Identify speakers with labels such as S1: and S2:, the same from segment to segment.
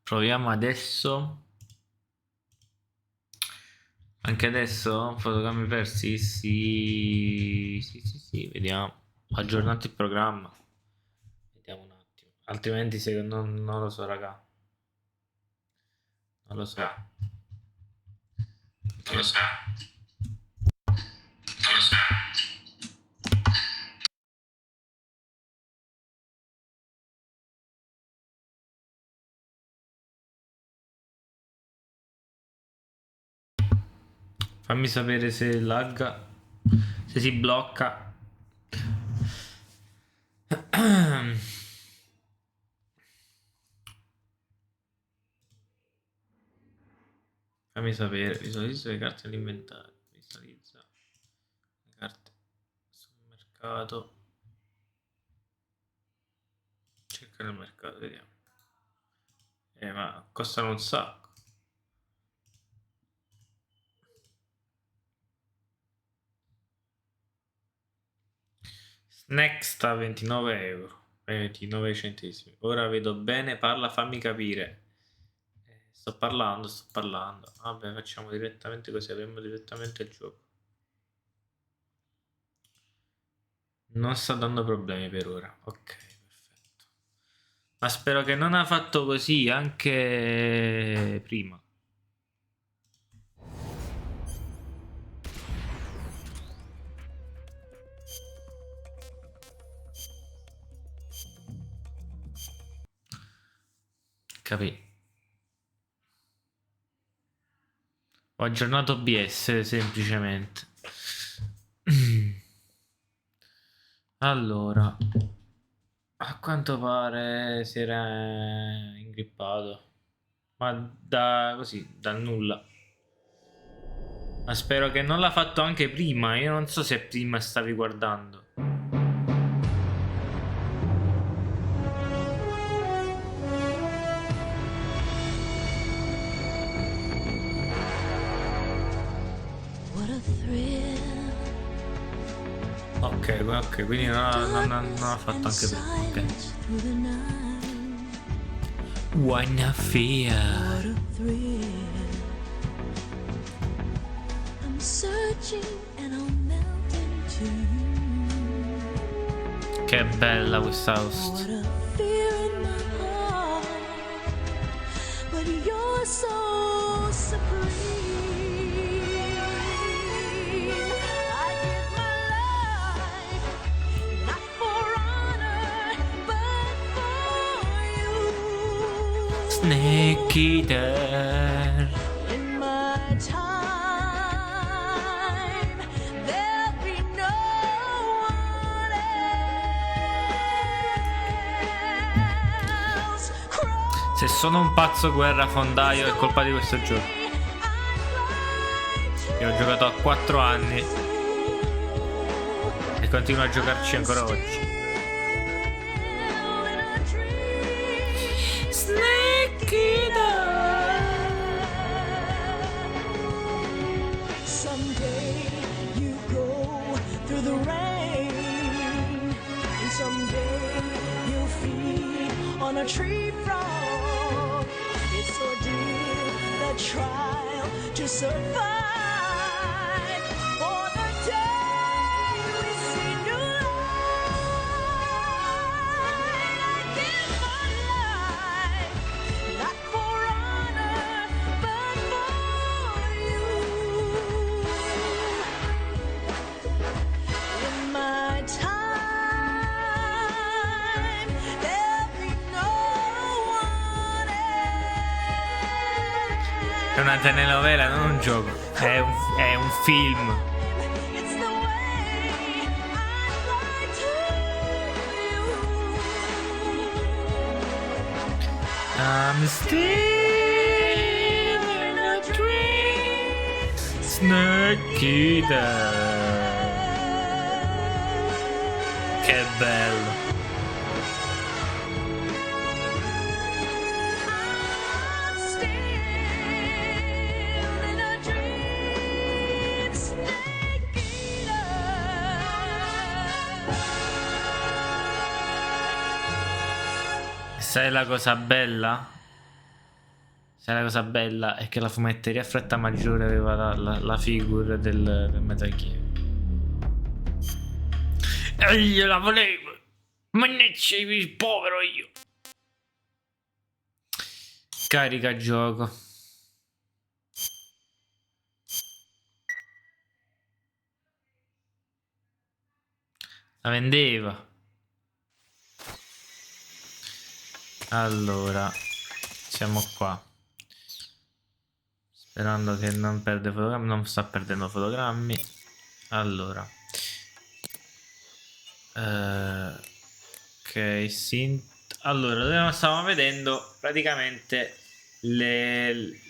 S1: Proviamo adesso. Anche adesso fotogrammi persi? Sì, vediamo. Aggiornato il programma. Vediamo un attimo. Altrimenti se non lo so, raga. Non lo so. Non lo so. Fammi sapere se lagga, se si blocca. Fammi sapere. Visualizza le carte all'inventario. Visualizza le carte sul mercato. Cerca nel mercato, vediamo. Ma costano un sacco. Snek sta a 29 euro. 29 centesimi. Ora vedo bene, parla, fammi capire. Sto parlando. Vabbè, facciamo direttamente così, apriamo direttamente il gioco. Non sta dando problemi per ora. Ok, perfetto. Ma spero che non ha fatto così anche prima. Capì? Ho aggiornato OBS semplicemente. Allora, a quanto pare si era ingrippato, ma così, dal nulla. Ma spero che non l'ha fatto anche prima. Io non so se prima stavi guardando. Ok, quindi non ha fatto anche prima. Ok. Wanna fear. Che bella questa host. Snek iter. Se sono un pazzo guerrafondaio è colpa di questo gioco. Io ho giocato a 4 anni e continuo a giocarci ancora oggi. Snek iter.
S2: Someday you go through the rain, and someday you'll feed on a tree frog. It's ordeal, the trial to survive. For the day we see new light, I give my life, not for honor, but for you. In my time, there'll be no one else.
S1: È una telenovela, non un gioco. È un film.
S2: It's the way I fly to you.
S1: I'm still in a dream. Snek iter. Che bello.
S2: I'm still in a dream, Snake Eater.
S1: Sai la cosa bella? Sai la cosa bella? È che la fumetteria a fretta maggiore aveva la figure del Metal Gear. E io la volevo! Mannaggia, il povero io! Carica gioco. La vendeva. Allora, siamo qua. Sperando che non perde fotogrammi. Non sta perdendo fotogrammi. Allora. Ok, allora, noi stavamo vedendo praticamente le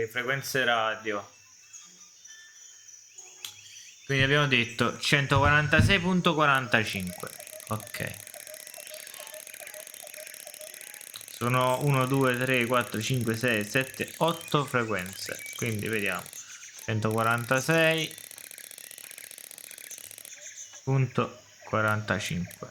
S1: frequenze radio. Quindi abbiamo detto 146.45. Ok. Sono 1, 2, 3, 4, 5, 6, 7, 8 frequenze. Quindi vediamo. 146.45.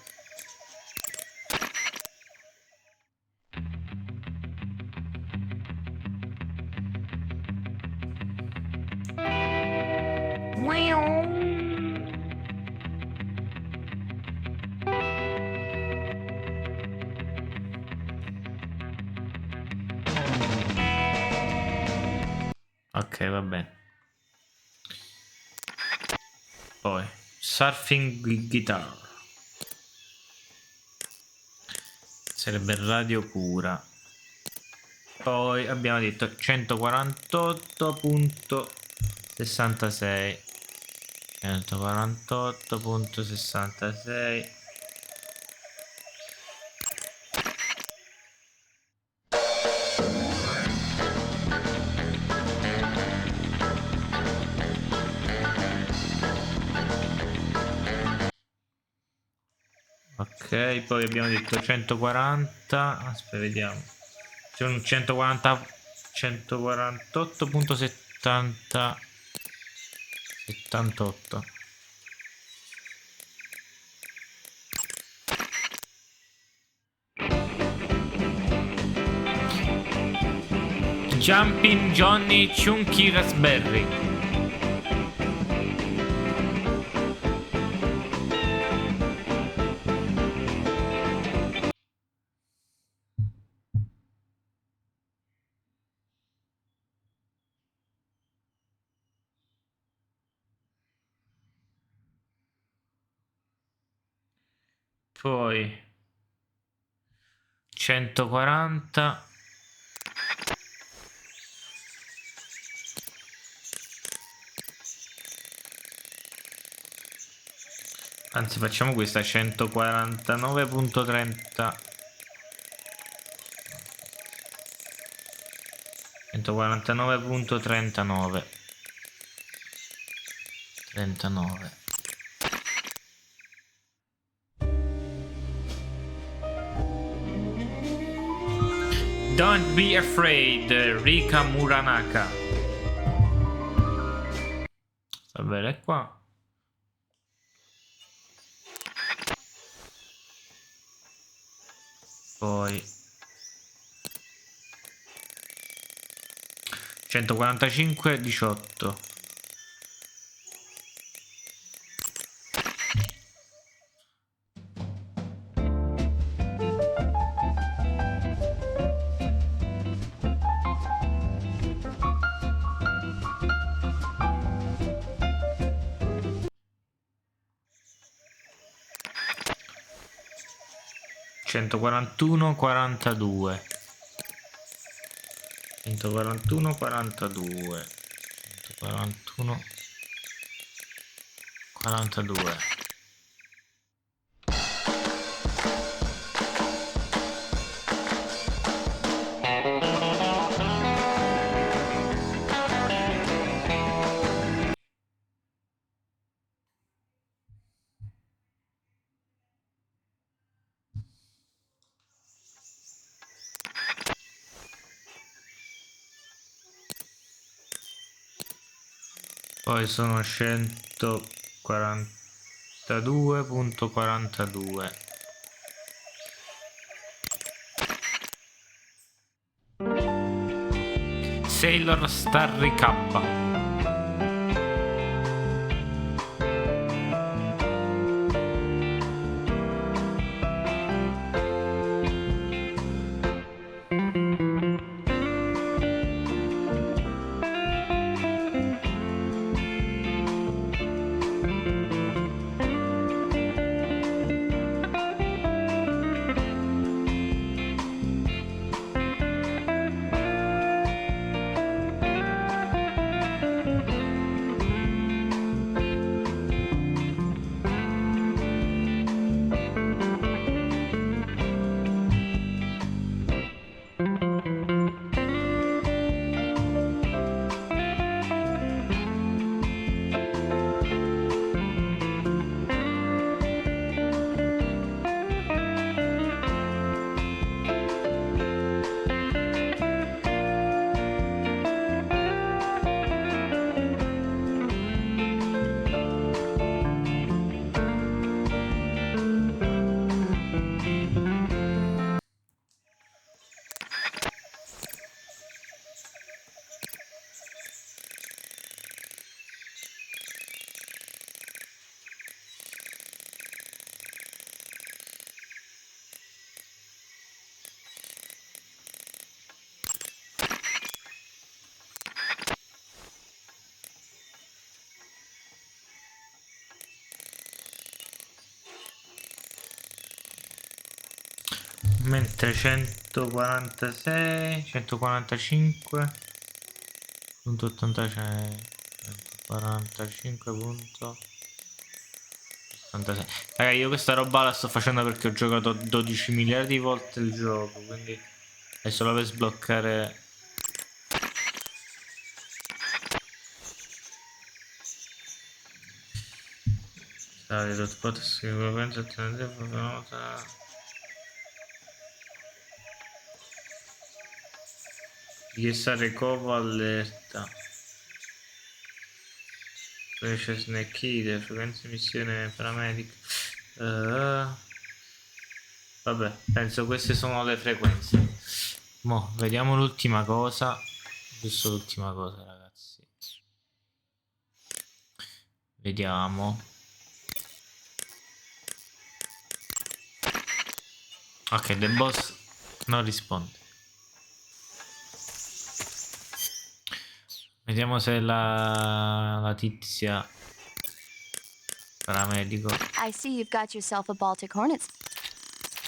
S1: Ok, va bene. Poi surfing guitar. Sarebbe radio cura. Poi abbiamo detto 148.66. 148.66. Ok, poi abbiamo detto 140. Aspetta, vediamo. C'è un 140, 148.70, 78. Jumping Johnny Chunky Raspberry. Poi 140. Anzi, facciamo questa 149.30. 149.39. 39. Don't be afraid, Rika Muranaka. Va bene qua. Poi 145.18. 141.42. 141.42. 141.42. Poi sono 142.42. Sailor Star Ricappa. Mentre 146, 145.86, 145.86. Raga, io questa roba la sto facendo perché ho giocato 12 miliardi di volte il gioco, quindi è solo per sbloccare. Richiesta recovo allerta. Presa Snek, iter, frequenza missione paramedic. Vabbè, penso queste sono le frequenze. Mo, vediamo l'ultima cosa. Giusto l'ultima cosa, ragazzi. Vediamo. Ok, The Boss non risponde. Vediamo se la tizia paramedico.
S2: I see you've got yourself a Baltic Hornet.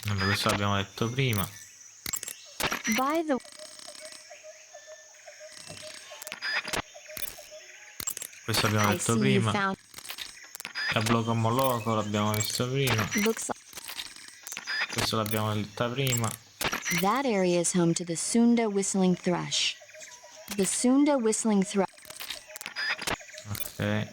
S1: Vabbè, questo l'abbiamo detto prima.
S2: By the
S1: Questo l'abbiamo
S2: I
S1: detto
S2: see you
S1: prima.
S2: found
S1: La blocco moloco l'abbiamo visto prima.
S2: looks like
S1: Questo l'abbiamo detto prima.
S2: that area is home to the Sunda whistling thrush. The Sunda whistling thrush.
S1: Ok.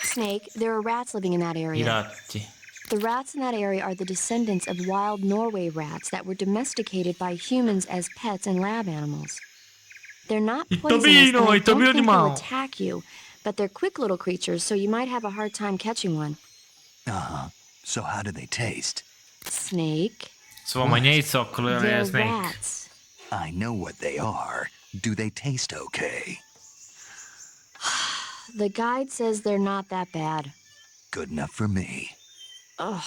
S2: Snake, there are rats living in that
S1: I
S2: area.
S1: ratti.
S2: The rats in that area are the descendants of wild Norway rats that were domesticated by humans as pets and lab animals. They're not
S1: Il
S2: poisonous
S1: topino,
S2: and I
S1: il topino
S2: don't
S1: di
S2: think they'll
S1: Mao.
S2: attack you, but they're quick little creatures, so you might have a hard time catching one.
S3: Uh-huh. So how do they taste?
S2: Snake,
S1: Insomma,
S3: What?
S1: mangiai zoccolo
S2: they're
S1: di Snake.
S2: rats.
S3: I know what they are. Do they taste okay?
S2: The guide says they're not that bad.
S3: Good enough for me.
S2: Ugh.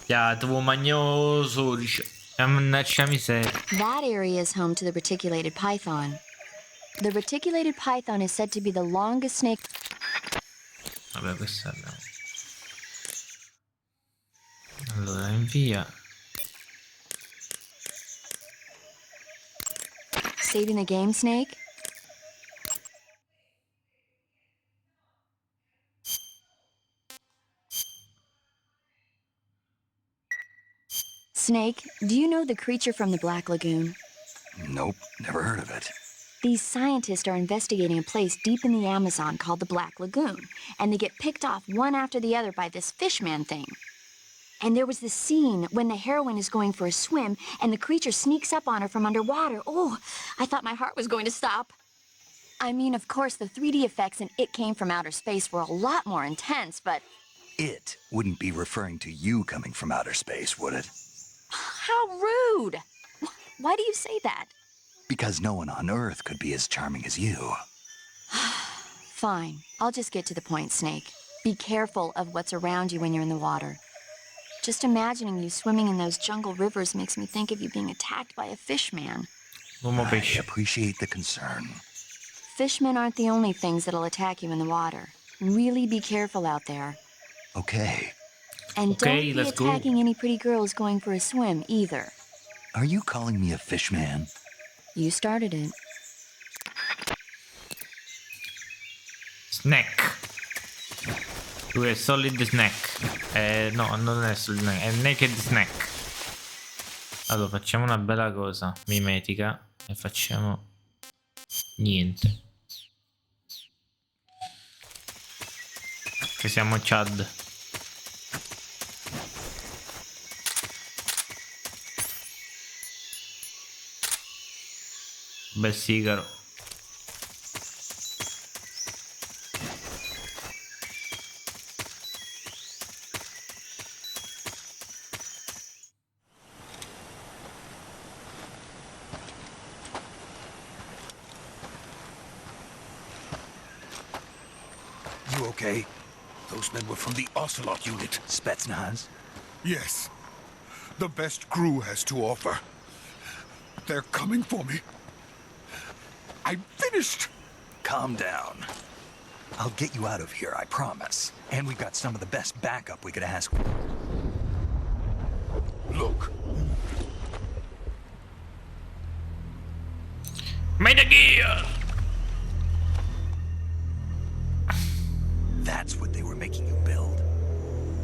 S1: Ja, devo mangiare 12. Mannaggia miseria.
S2: That area is home to the reticulated python. The reticulated python is said to be the longest snake.
S1: Vabbè, questa abbiamo. Allora, invia.
S2: Saving the game, Snake? Snake, do you know the creature from the Black Lagoon?
S3: Nope, never heard of it.
S2: These scientists are investigating a place deep in the Amazon called the Black Lagoon, and they get picked off one after the other by this fishman thing. And there was this scene when the heroine is going for a swim and the creature sneaks up on her from underwater. Oh, I thought my heart was going to stop. I mean, of course, the 3D effects in It Came from Outer Space were a lot more intense, but
S3: It wouldn't be referring to you coming from outer space, would it?
S2: how rude! Why do you say that?
S3: Because no one on Earth could be as charming as you.
S2: Fine. I'll just get to the point, Snake. Be careful of what's around you when you're in the water. Just imagining you swimming in those jungle rivers makes me think of you being attacked by a fishman.
S1: L'uomo
S3: I
S1: pesce.
S3: appreciate the concern.
S2: Fishmen aren't the only things that'll attack you in the water. Really be careful out there.
S3: Okay.
S2: And
S1: Okay,
S2: don't be
S1: let's go.
S2: attacking any pretty girls going for a swim, either.
S3: Are you calling me a fishman?
S2: You started it.
S1: Snek. Lui è Solid Snack. No, non è Solid Snack, è Naked Snack. Allora, facciamo una bella cosa mimetica e facciamo niente. Che siamo Chad. Bel sigaro.
S4: You okay? Those men were from the Ocelot unit.
S3: Spetsnaz?
S4: Yes. The best crew has to offer. They're coming for me. I'm finished!
S3: Calm down. I'll get you out of here, I promise. And we've got some of the best backup we could ask.
S4: Look,
S1: Metal Gear!
S3: That's what they were making you build.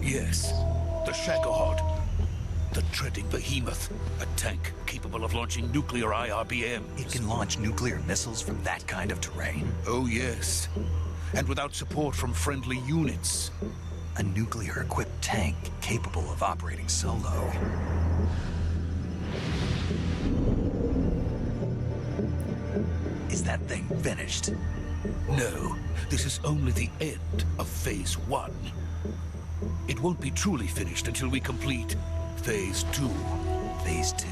S4: yes, the Shagohod. The treading behemoth. A tank capable of launching nuclear IRBM.
S3: It can launch nuclear missiles from that kind of terrain.
S4: Oh, yes. And without support from friendly units.
S3: A nuclear-equipped tank capable of operating solo. Is that thing finished?
S4: No, this is only the end of Phase 1. It won't be truly finished until we complete Phase 2.
S3: Phase 2.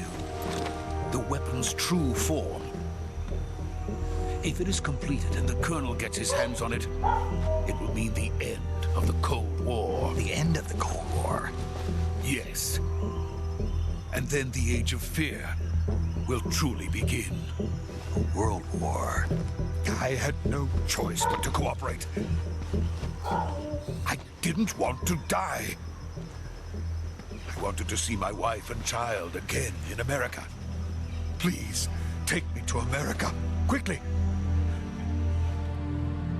S4: The weapon's true form. If it is completed and the Colonel gets his hands on it, it will mean the end of the Cold War.
S3: The end of the Cold War.
S4: Yes. And then the Age of Fear will truly begin.
S3: A world war.
S4: I had no choice but to cooperate. I didn't want to die. I wanted to see my wife and child again in America. Please, take me to America, quickly.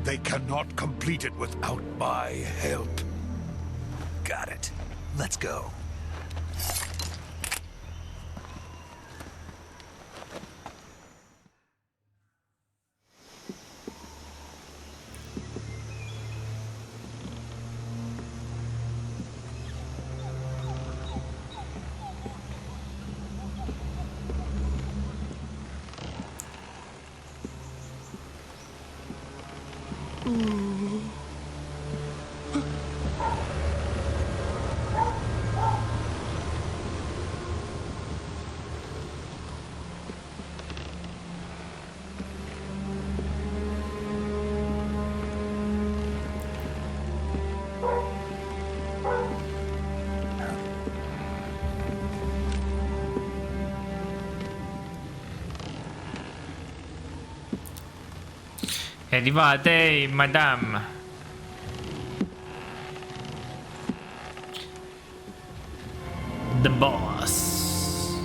S4: They cannot complete it without my help.
S3: Got it. Let's go.
S1: Arrivate, madame. The boss.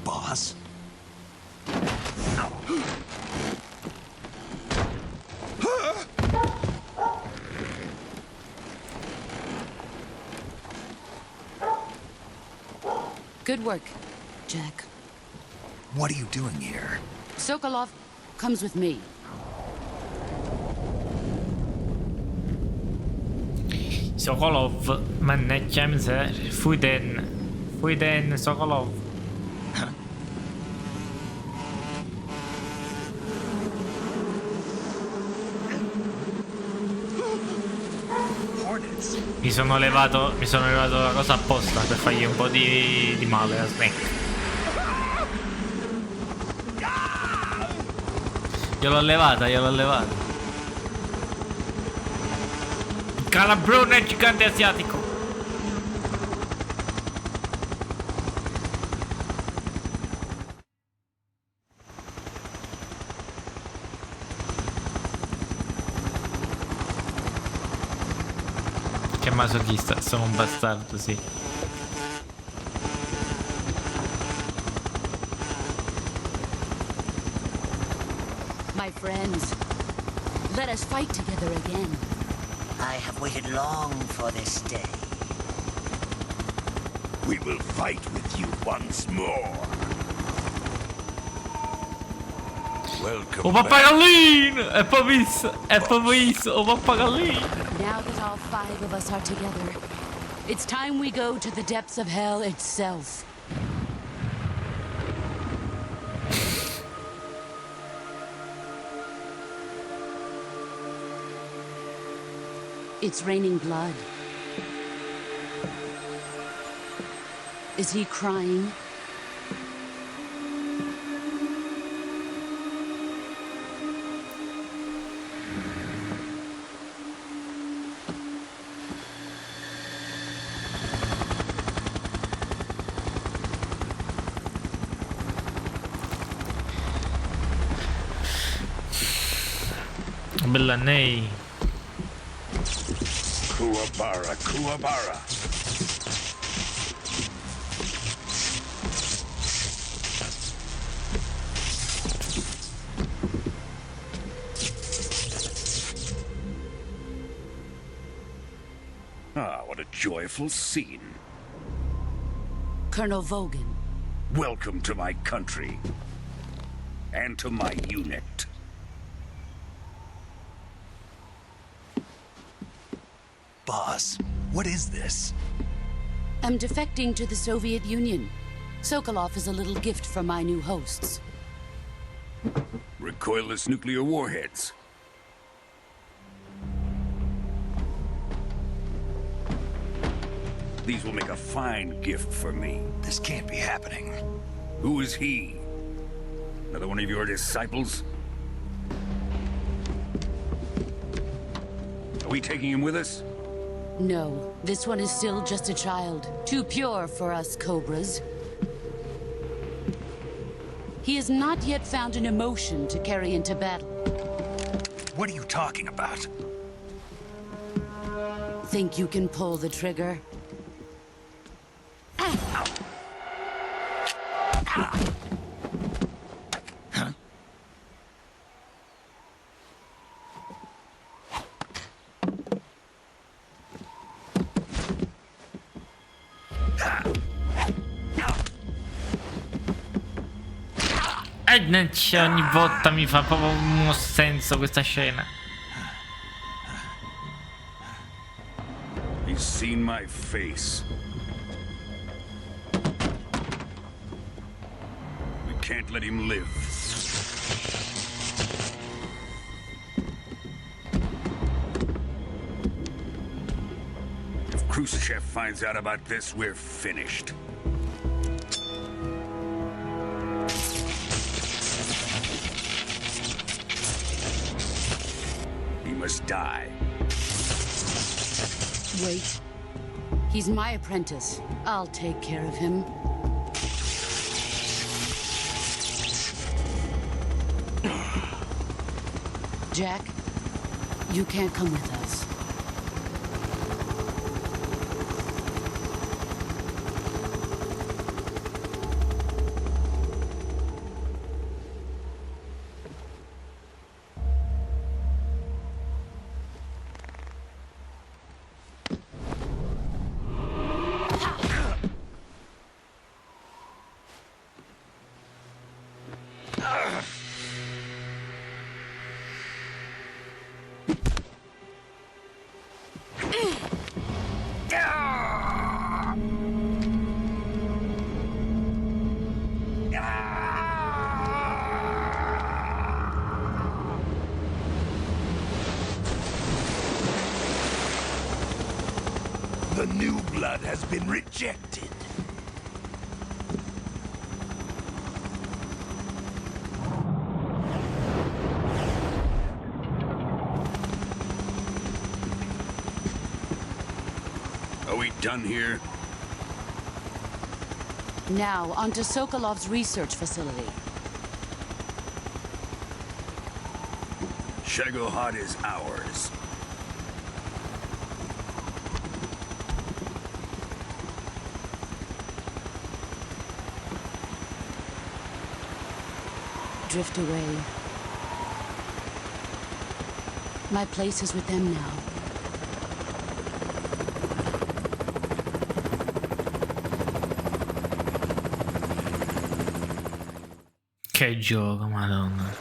S3: Boss?
S5: Good work, Jack.
S3: What are you doing here?
S5: Sokolov comes with me.
S1: Sokolov, mannaggia miseria. Fuiden, Sokolov.
S3: Hornets?
S1: Mi sono levato la cosa apposta per fargli un po' di male a Snek. Gliel'ho levata. Calabrone gigante asiatico. Che masochista, sono un bastardo, sì.
S5: My friends, let us fight together again.
S6: I have waited long for this day.
S4: We will fight with you once more. Welcome
S1: O
S4: back.
S1: pappagallino! È proprio isso, o pappagallino!
S5: Now that all 5 of us are together, it's time we go to the depths of hell itself. It's raining blood. Is he crying?
S1: Bella Nei.
S4: Kuwabara, Kuwabara. Ah, what a joyful scene.
S5: Colonel Vogan.
S4: Welcome to my country. And to my unit.
S3: Boss, what is this?
S5: I'm defecting to the Soviet Union. Sokolov is a little gift from my new hosts.
S4: Recoilless nuclear warheads. These will make a fine gift for me.
S3: This can't be happening.
S4: Who is he? Another one of your disciples? Are we taking him with us?
S5: No, this one is still just a child. Too pure for us Cobras. He has not yet found an emotion to carry into battle.
S3: What are you talking about?
S5: Think you can pull the trigger?
S1: Ogni volta mi fa proprio uno senso questa scena.
S4: He's seen my face. We can't let him live. If Khrushchev finds out about this, we're finished. He must die.
S5: Wait. He's my apprentice. I'll take care of him. Jack, you can't come with us.
S4: New blood has been rejected. Are we done here?
S5: Now, onto Sokolov's research facility.
S4: Shagohod is ours.
S5: Drift away. My place is with them now.
S1: Che gioco, madonna.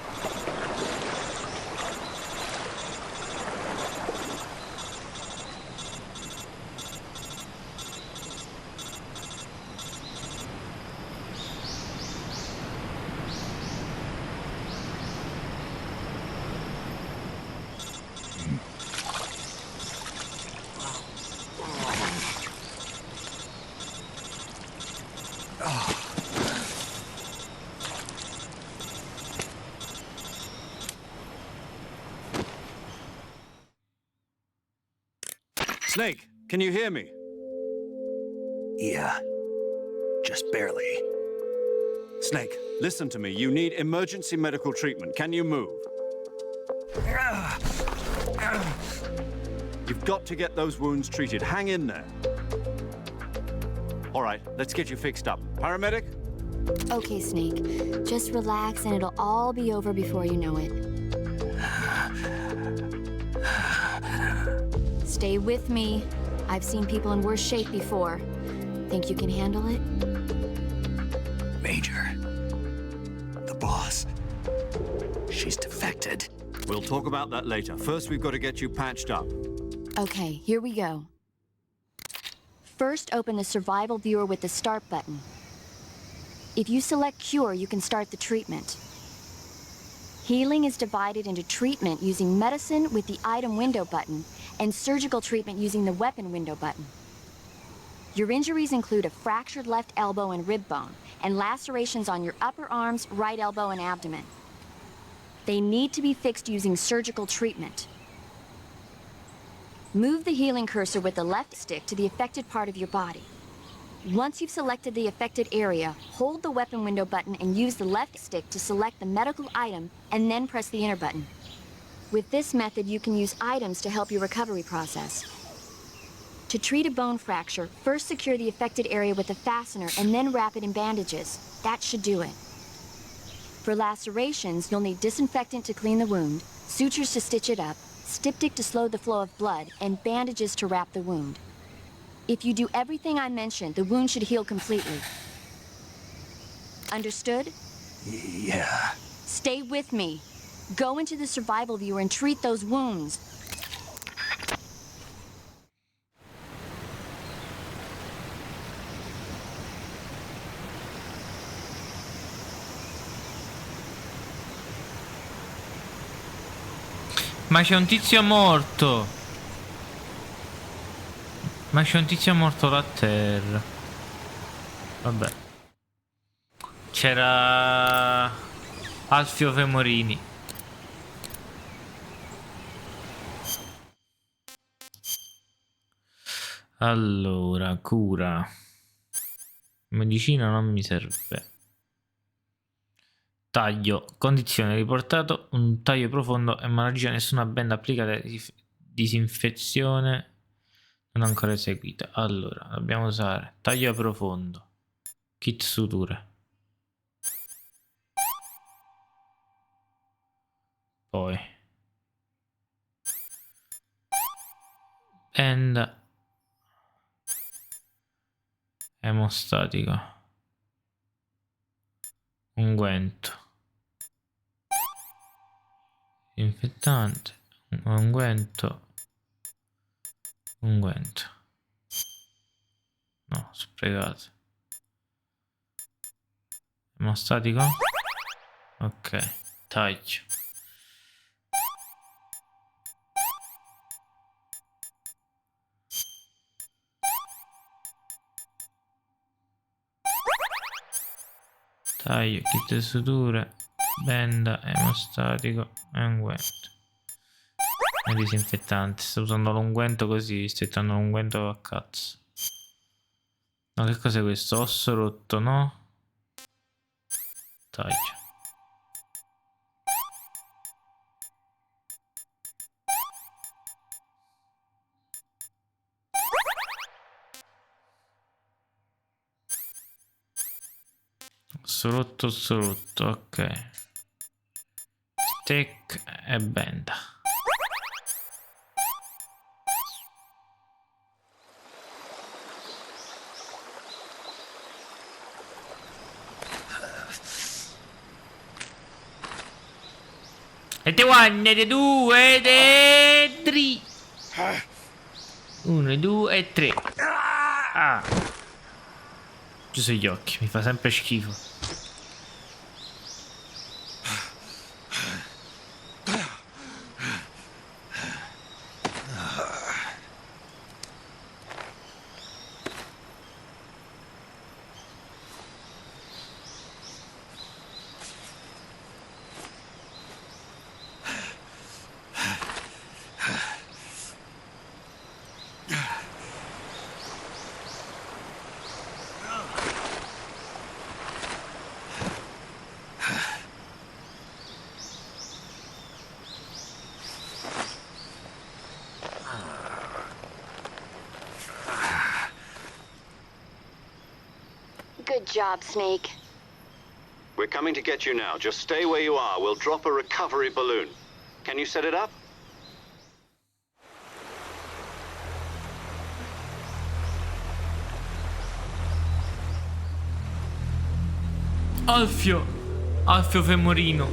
S7: Snake, can you hear me?
S3: Yeah. Just barely.
S7: Snake, listen to me. You need emergency medical treatment. Can you move? You've got to get those wounds treated. Hang in there. All right, let's get you fixed up. Paramedic?
S2: Okay, Snake. Just relax and it'll all be over before you know it. Stay with me. I've seen people in worse shape before. Think you can handle it?
S3: Major. The boss. She's defected.
S7: We'll talk about that later. First, we've got to get you patched up.
S2: Okay, here we go. First, open the survival viewer with the start button. If you select cure, you can start the treatment. Healing is divided into treatment using medicine with the item window button and surgical treatment using the weapon window button. Your injuries include a fractured left elbow and rib bone, and lacerations on your upper arms, right elbow, and abdomen. They need to be fixed using surgical treatment. Move the healing cursor with the left stick to the affected part of your body. Once you've selected the affected area, hold the weapon window button and use the left stick to select the medical item, and then press the enter button. With this method, you can use items to help your recovery process. To treat a bone fracture, first secure the affected area with a fastener and then wrap it in bandages. That should do it. For lacerations, you'll need disinfectant to clean the wound, sutures to stitch it up, styptic to slow the flow of blood, and bandages to wrap the wound. If you do everything I mentioned, the wound should heal completely. Understood?
S3: Yeah.
S2: Stay with me. Go into the survival viewer and treat those wounds.
S1: Ma c'è un tizio morto. Ma c'è un tizio morto là a terra. Vabbè. C'era Alfio Femorini. Allora, cura. Medicina non mi serve. Taglio. Condizione riportato. Un taglio profondo. Emorragia. Nessuna benda applicata. Disinfezione. Non ancora eseguita. Allora, dobbiamo usare taglio profondo. Kit suture. Poi. End. Emostatico. Unguento. Infettante. Unguento. Unguento. No, sprecato. Emostatico. Ok. Taglio. Taglio, kit di suture, benda, emostatico e unguento. Un disinfettante. Sto usando l'unguento così, sto usando l'unguento a cazzo. No, che cos'è questo? Osso rotto, no? Taglio. Osso rotto, ok. Stek e benda. E te one, te due, te tre. 1, 2 e 3. Ah. Chiuso gli occhi, mi fa sempre schifo.
S2: Good job, Snake.
S7: We're coming to get you now. Just stay where you are. We'll drop a recovery balloon. Can you set it up?
S1: Alfio femorino.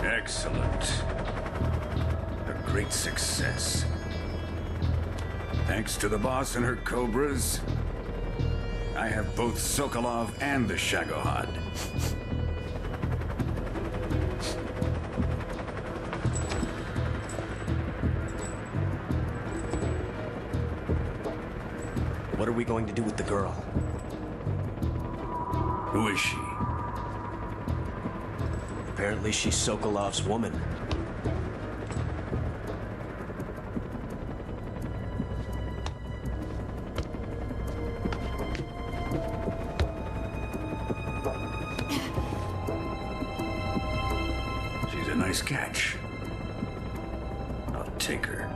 S4: Excellent. A great success. Thanks to the boss and her cobras, I have both Sokolov and the Shagohod.
S8: What are we going to do with the girl?
S4: Who is she?
S8: Apparently she's Sokolov's woman.
S4: She's a nice catch. I'll take her.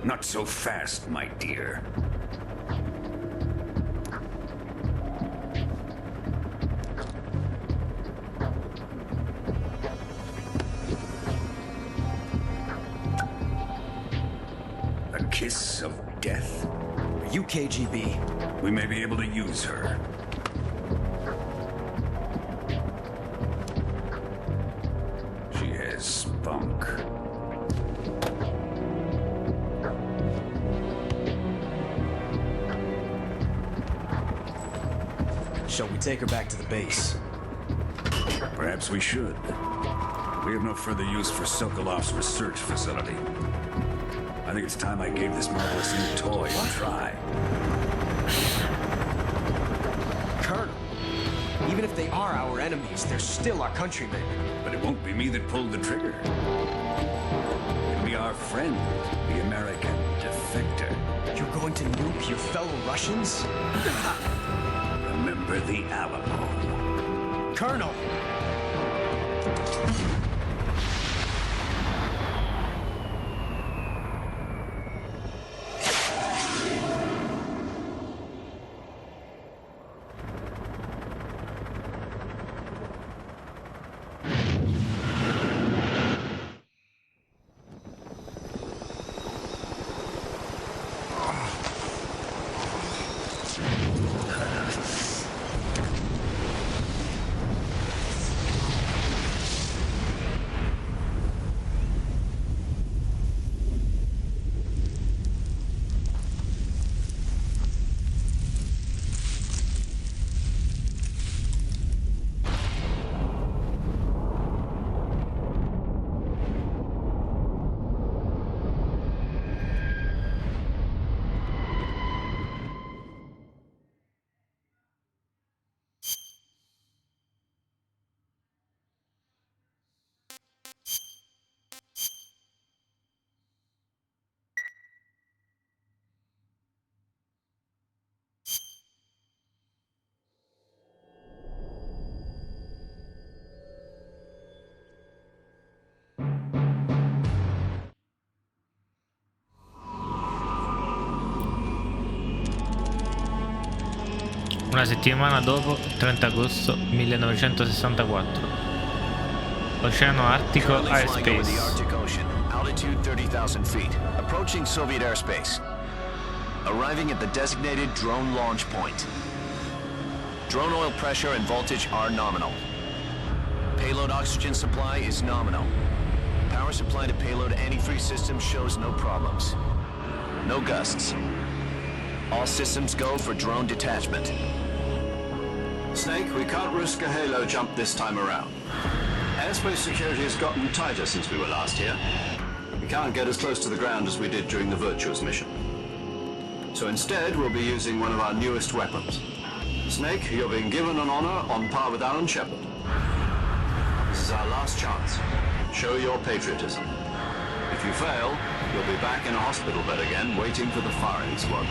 S4: Not so fast, my dear. A kiss of death?
S8: Are you KGB?
S4: We may be able to use her.
S8: take her back to the base.
S9: Perhaps we should. We have no further use for Sokolov's research facility. I think it's time I gave this marvelous new toy a try.
S8: Colonel, even if they are our enemies, they're still our countrymen.
S9: But it won't be me that pulled the trigger. It'll be our friend, the American defector.
S8: You're going to nuke your fellow Russians?
S9: Remember the Alamo.
S8: Colonel!
S1: Una settimana dopo, 30 agosto 1964. Oceano Artico Airspace.
S10: Altitude 30,000 feet. Approaching Soviet airspace. Arriving at the designated drone launch point. Drone oil pressure and voltage are nominal. Payload oxygen supply is nominal. Power supply to payload antifreeze system shows no problems. No gusts. All systems go for drone detachment.
S11: Snake, we can't risk a halo jump this time around. Airspace security has gotten tighter since we were last here. We can't get as close to the ground as we did during the Virtuous mission. So instead, we'll be using one of our newest weapons. Snake, you're being given an honor on par with Alan Shepard. This is our last chance. Show your patriotism. If you fail, you'll be back in a hospital bed again, waiting for the firing squad.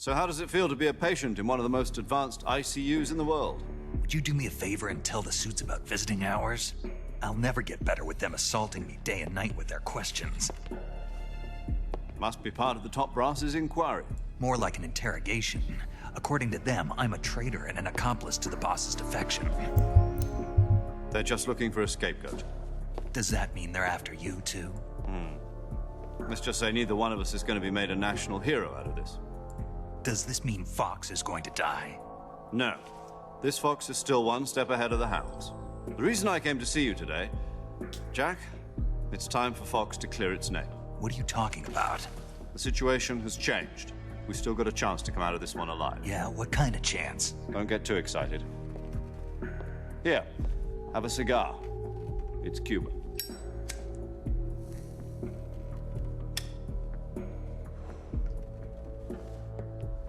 S11: So how does it feel to be a patient in one of the most advanced ICUs in the world?
S3: Would you do me a favor and tell the suits about visiting hours? I'll never get better with them assaulting me day and night with their questions.
S11: Must be part of the top brass's inquiry.
S3: More like an interrogation. According to them, I'm a traitor and an accomplice to the boss's defection.
S11: They're just looking for a scapegoat.
S3: Does that mean they're after you, too?
S11: Let's just say neither one of us is going to be made a national hero out of this.
S3: Does this mean Fox is going to die?
S11: No. This Fox is still one step ahead of the Hounds. The reason I came to see you today, Jack, it's time for Fox to clear its name.
S3: What are you talking about?
S11: The situation has changed. We've still got a chance to come out of this one alive.
S3: Yeah, what kind of chance?
S11: Don't get too excited. Here, have a cigar. It's Cuban.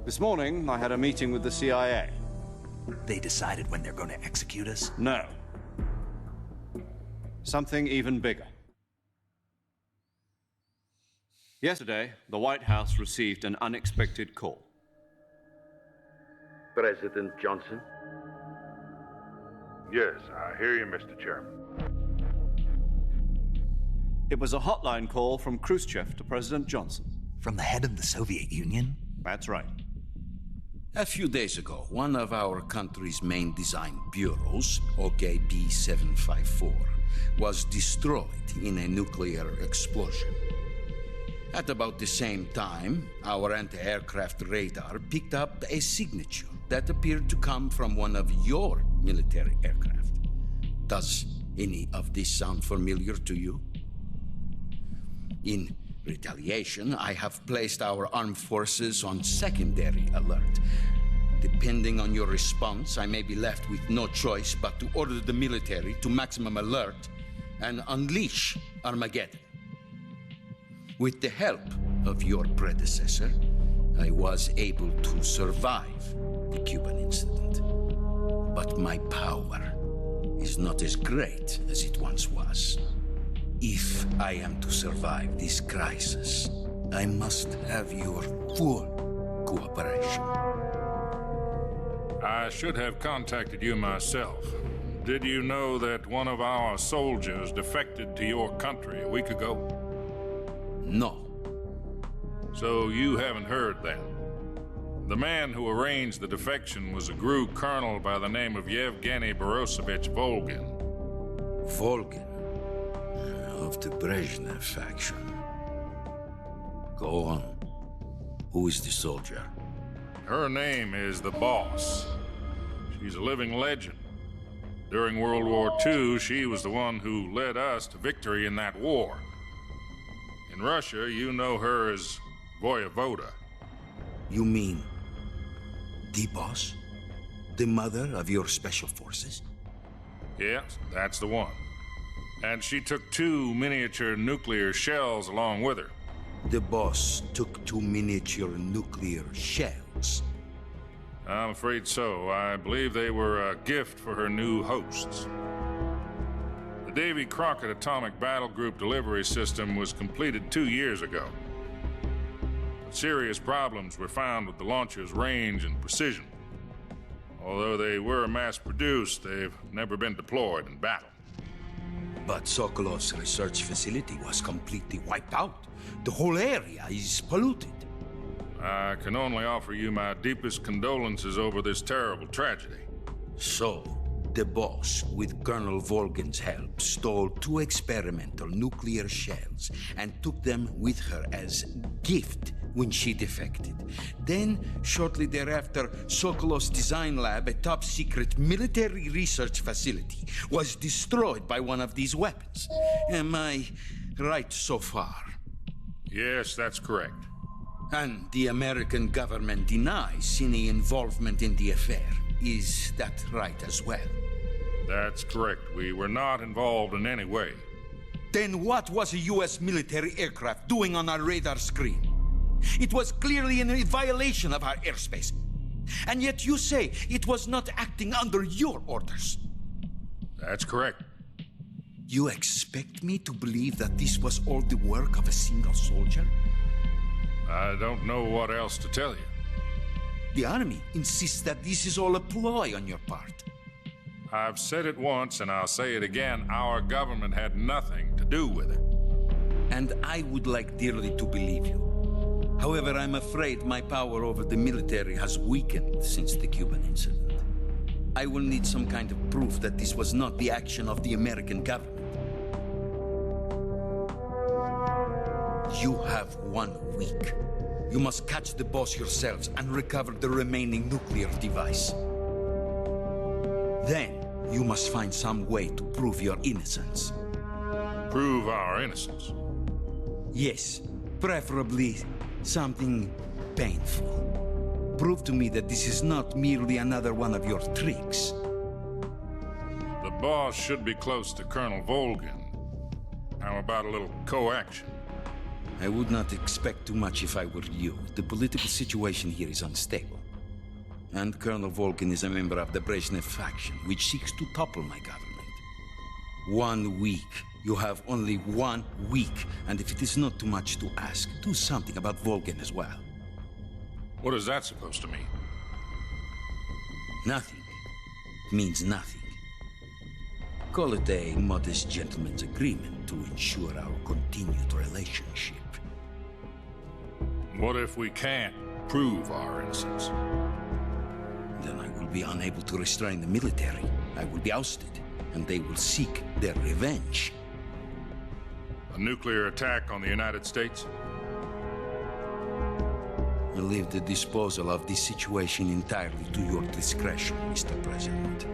S11: This morning, I had a meeting with the CIA.
S3: They decided when they're going to execute us?
S11: No. Something even bigger. Yesterday, the White House received an unexpected call.
S12: President Johnson?
S13: Yes, I hear you, Mr. Chairman.
S11: It was a hotline call from Khrushchev to President Johnson.
S3: From the head of the Soviet Union?
S11: That's right.
S4: A few days ago, one of our country's main design bureaus, OKB 754, was destroyed in a nuclear explosion. At about the same time, our anti-aircraft radar picked up a signature that appeared to come from one of your military aircraft. Does any of this sound familiar to you? In retaliation, I have placed our armed forces on secondary alert. Depending on your response, I may be left with no choice but to order the military to maximum alert and unleash Armageddon. With the help of your predecessor, I was able to survive the Cuban incident. But my power is not as great as it once was. If I am to survive this crisis, I must have your full cooperation.
S13: I should have contacted you myself. Did you know that one of our soldiers defected to your country a week ago?
S4: No.
S13: So you haven't heard then. The man who arranged the defection was a GRU colonel by the name of Yevgeny Borosovich Volgin.
S4: Volgin? Of the Brezhnev faction. Go on. Who is the soldier?
S13: Her name is the Boss. She's a living legend. During World War II, she was the one who led us to victory in that war. In Russia, you know her as Voyevoda.
S4: You mean the Boss? The mother of your special forces?
S13: Yes, that's the one. And she took 2 miniature nuclear shells along with her.
S4: The Boss took 2 miniature nuclear shells?
S13: I'm afraid so. I believe they were a gift for her new hosts. The Davy Crockett Atomic Battle Group delivery system was completed 2 years ago. But serious problems were found with the launcher's range and precision. Although they were mass-produced, they've never been deployed in battle.
S4: But Sokolov's research facility was completely wiped out. The whole area is polluted.
S13: I can only offer you my deepest condolences over this terrible tragedy.
S4: So, the Boss, with Colonel Volgin's help, stole 2 experimental nuclear shells and took them with her as gift when she defected. Then, shortly thereafter, Sokolov's design lab, a top-secret military research facility, was destroyed by one of these weapons. Am I right so far?
S13: Yes, that's correct.
S4: And the American government denies any involvement in the affair. Is that right as well?
S13: That's correct. We were not involved in any way.
S4: Then what was a U.S. military aircraft doing on our radar screen? It was clearly in violation of our airspace. And yet you say it was not acting under your orders.
S13: That's correct.
S4: You expect me to believe that this was all the work of a single soldier?
S13: I don't know what else to tell you.
S4: The Army insists that this is all a ploy on your part.
S13: I've said it once and I'll say it again. Our government had nothing to do with it.
S4: And I would like dearly to believe you. However, I'm afraid my power over the military has weakened since the Cuban incident. I will need some kind of proof that this was not the action of the American government. You have 1 week. You must catch the Boss yourselves and recover the remaining nuclear device. Then, you must find some way to prove your innocence.
S13: Prove our innocence?
S4: Yes, preferably something painful. Prove to me that this is not merely another one of your tricks.
S13: The Boss should be close to Colonel Volgin. How about a little co-action?
S4: I would not expect too much if I were you. The political situation here is unstable. And Colonel Volgin is a member of the Brezhnev faction, which seeks to topple my government. 1 week. You have only 1 week. And if it is not too much to ask, do something about Volgin as well.
S13: What is that supposed to mean?
S4: Nothing. It means nothing. Call it a modest gentleman's agreement to ensure our continued relationship.
S13: What if we can't prove our innocence?
S4: Then I will be unable to restrain the military. I will be ousted, and they will seek their revenge.
S13: A nuclear attack on the United States?
S4: I leave the disposal of this situation entirely to your discretion, Mr. President.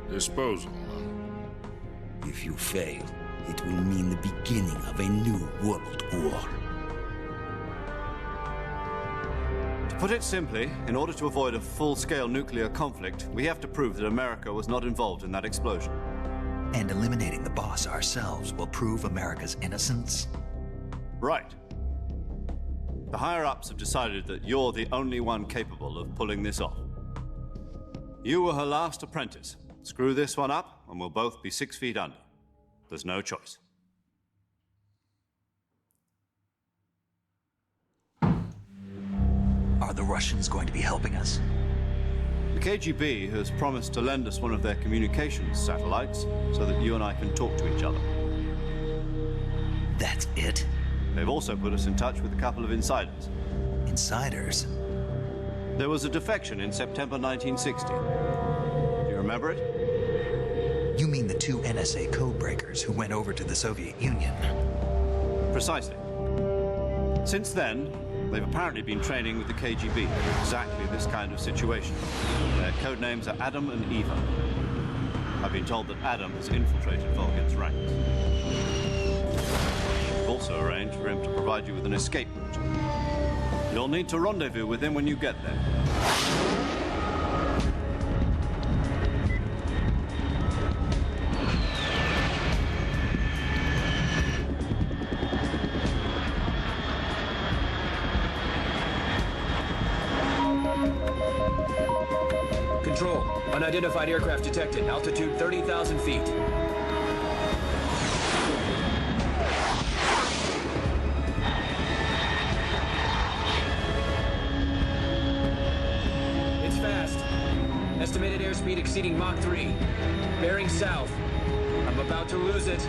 S13: Disposal, huh?
S4: If you fail, it will mean the beginning of a new world war.
S11: To put it simply, in order to avoid a full-scale nuclear conflict, we have to prove that America was not involved in that explosion.
S3: And eliminating the boss ourselves will prove America's innocence?
S11: Right. The higher-ups have decided that you're the only one capable of pulling this off. You were her last apprentice. Screw this one up, and we'll both be 6 feet under. There's no choice.
S3: Are the Russians going to be helping us?
S11: The KGB has promised to lend us one of their communications satellites so that you and I can talk to each other.
S3: That's it?
S11: They've also put us in touch with a couple of insiders.
S3: Insiders?
S11: There was a defection in September 1960. Do you remember it?
S3: You mean the 2 NSA codebreakers who went over to the Soviet Union?
S11: Precisely. Since then, they've apparently been training with the KGB for exactly this kind of situation. Their code names are Adam and Eva. I've been told that Adam has infiltrated Volgin's ranks. We've also arranged for him to provide you with an escape route. You'll need to rendezvous with him when you get there.
S8: Control. Unidentified aircraft detected. Altitude 30,000 feet. It's fast. Estimated airspeed exceeding Mach 3. Bearing south. I'm about to lose it.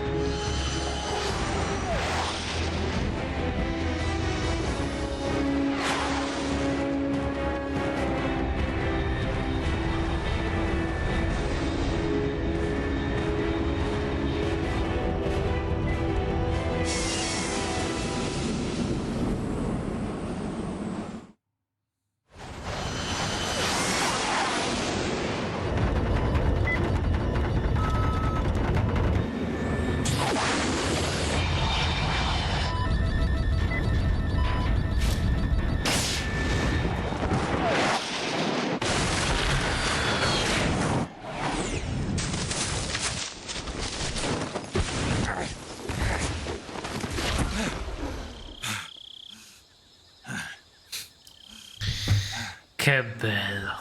S1: Che bello.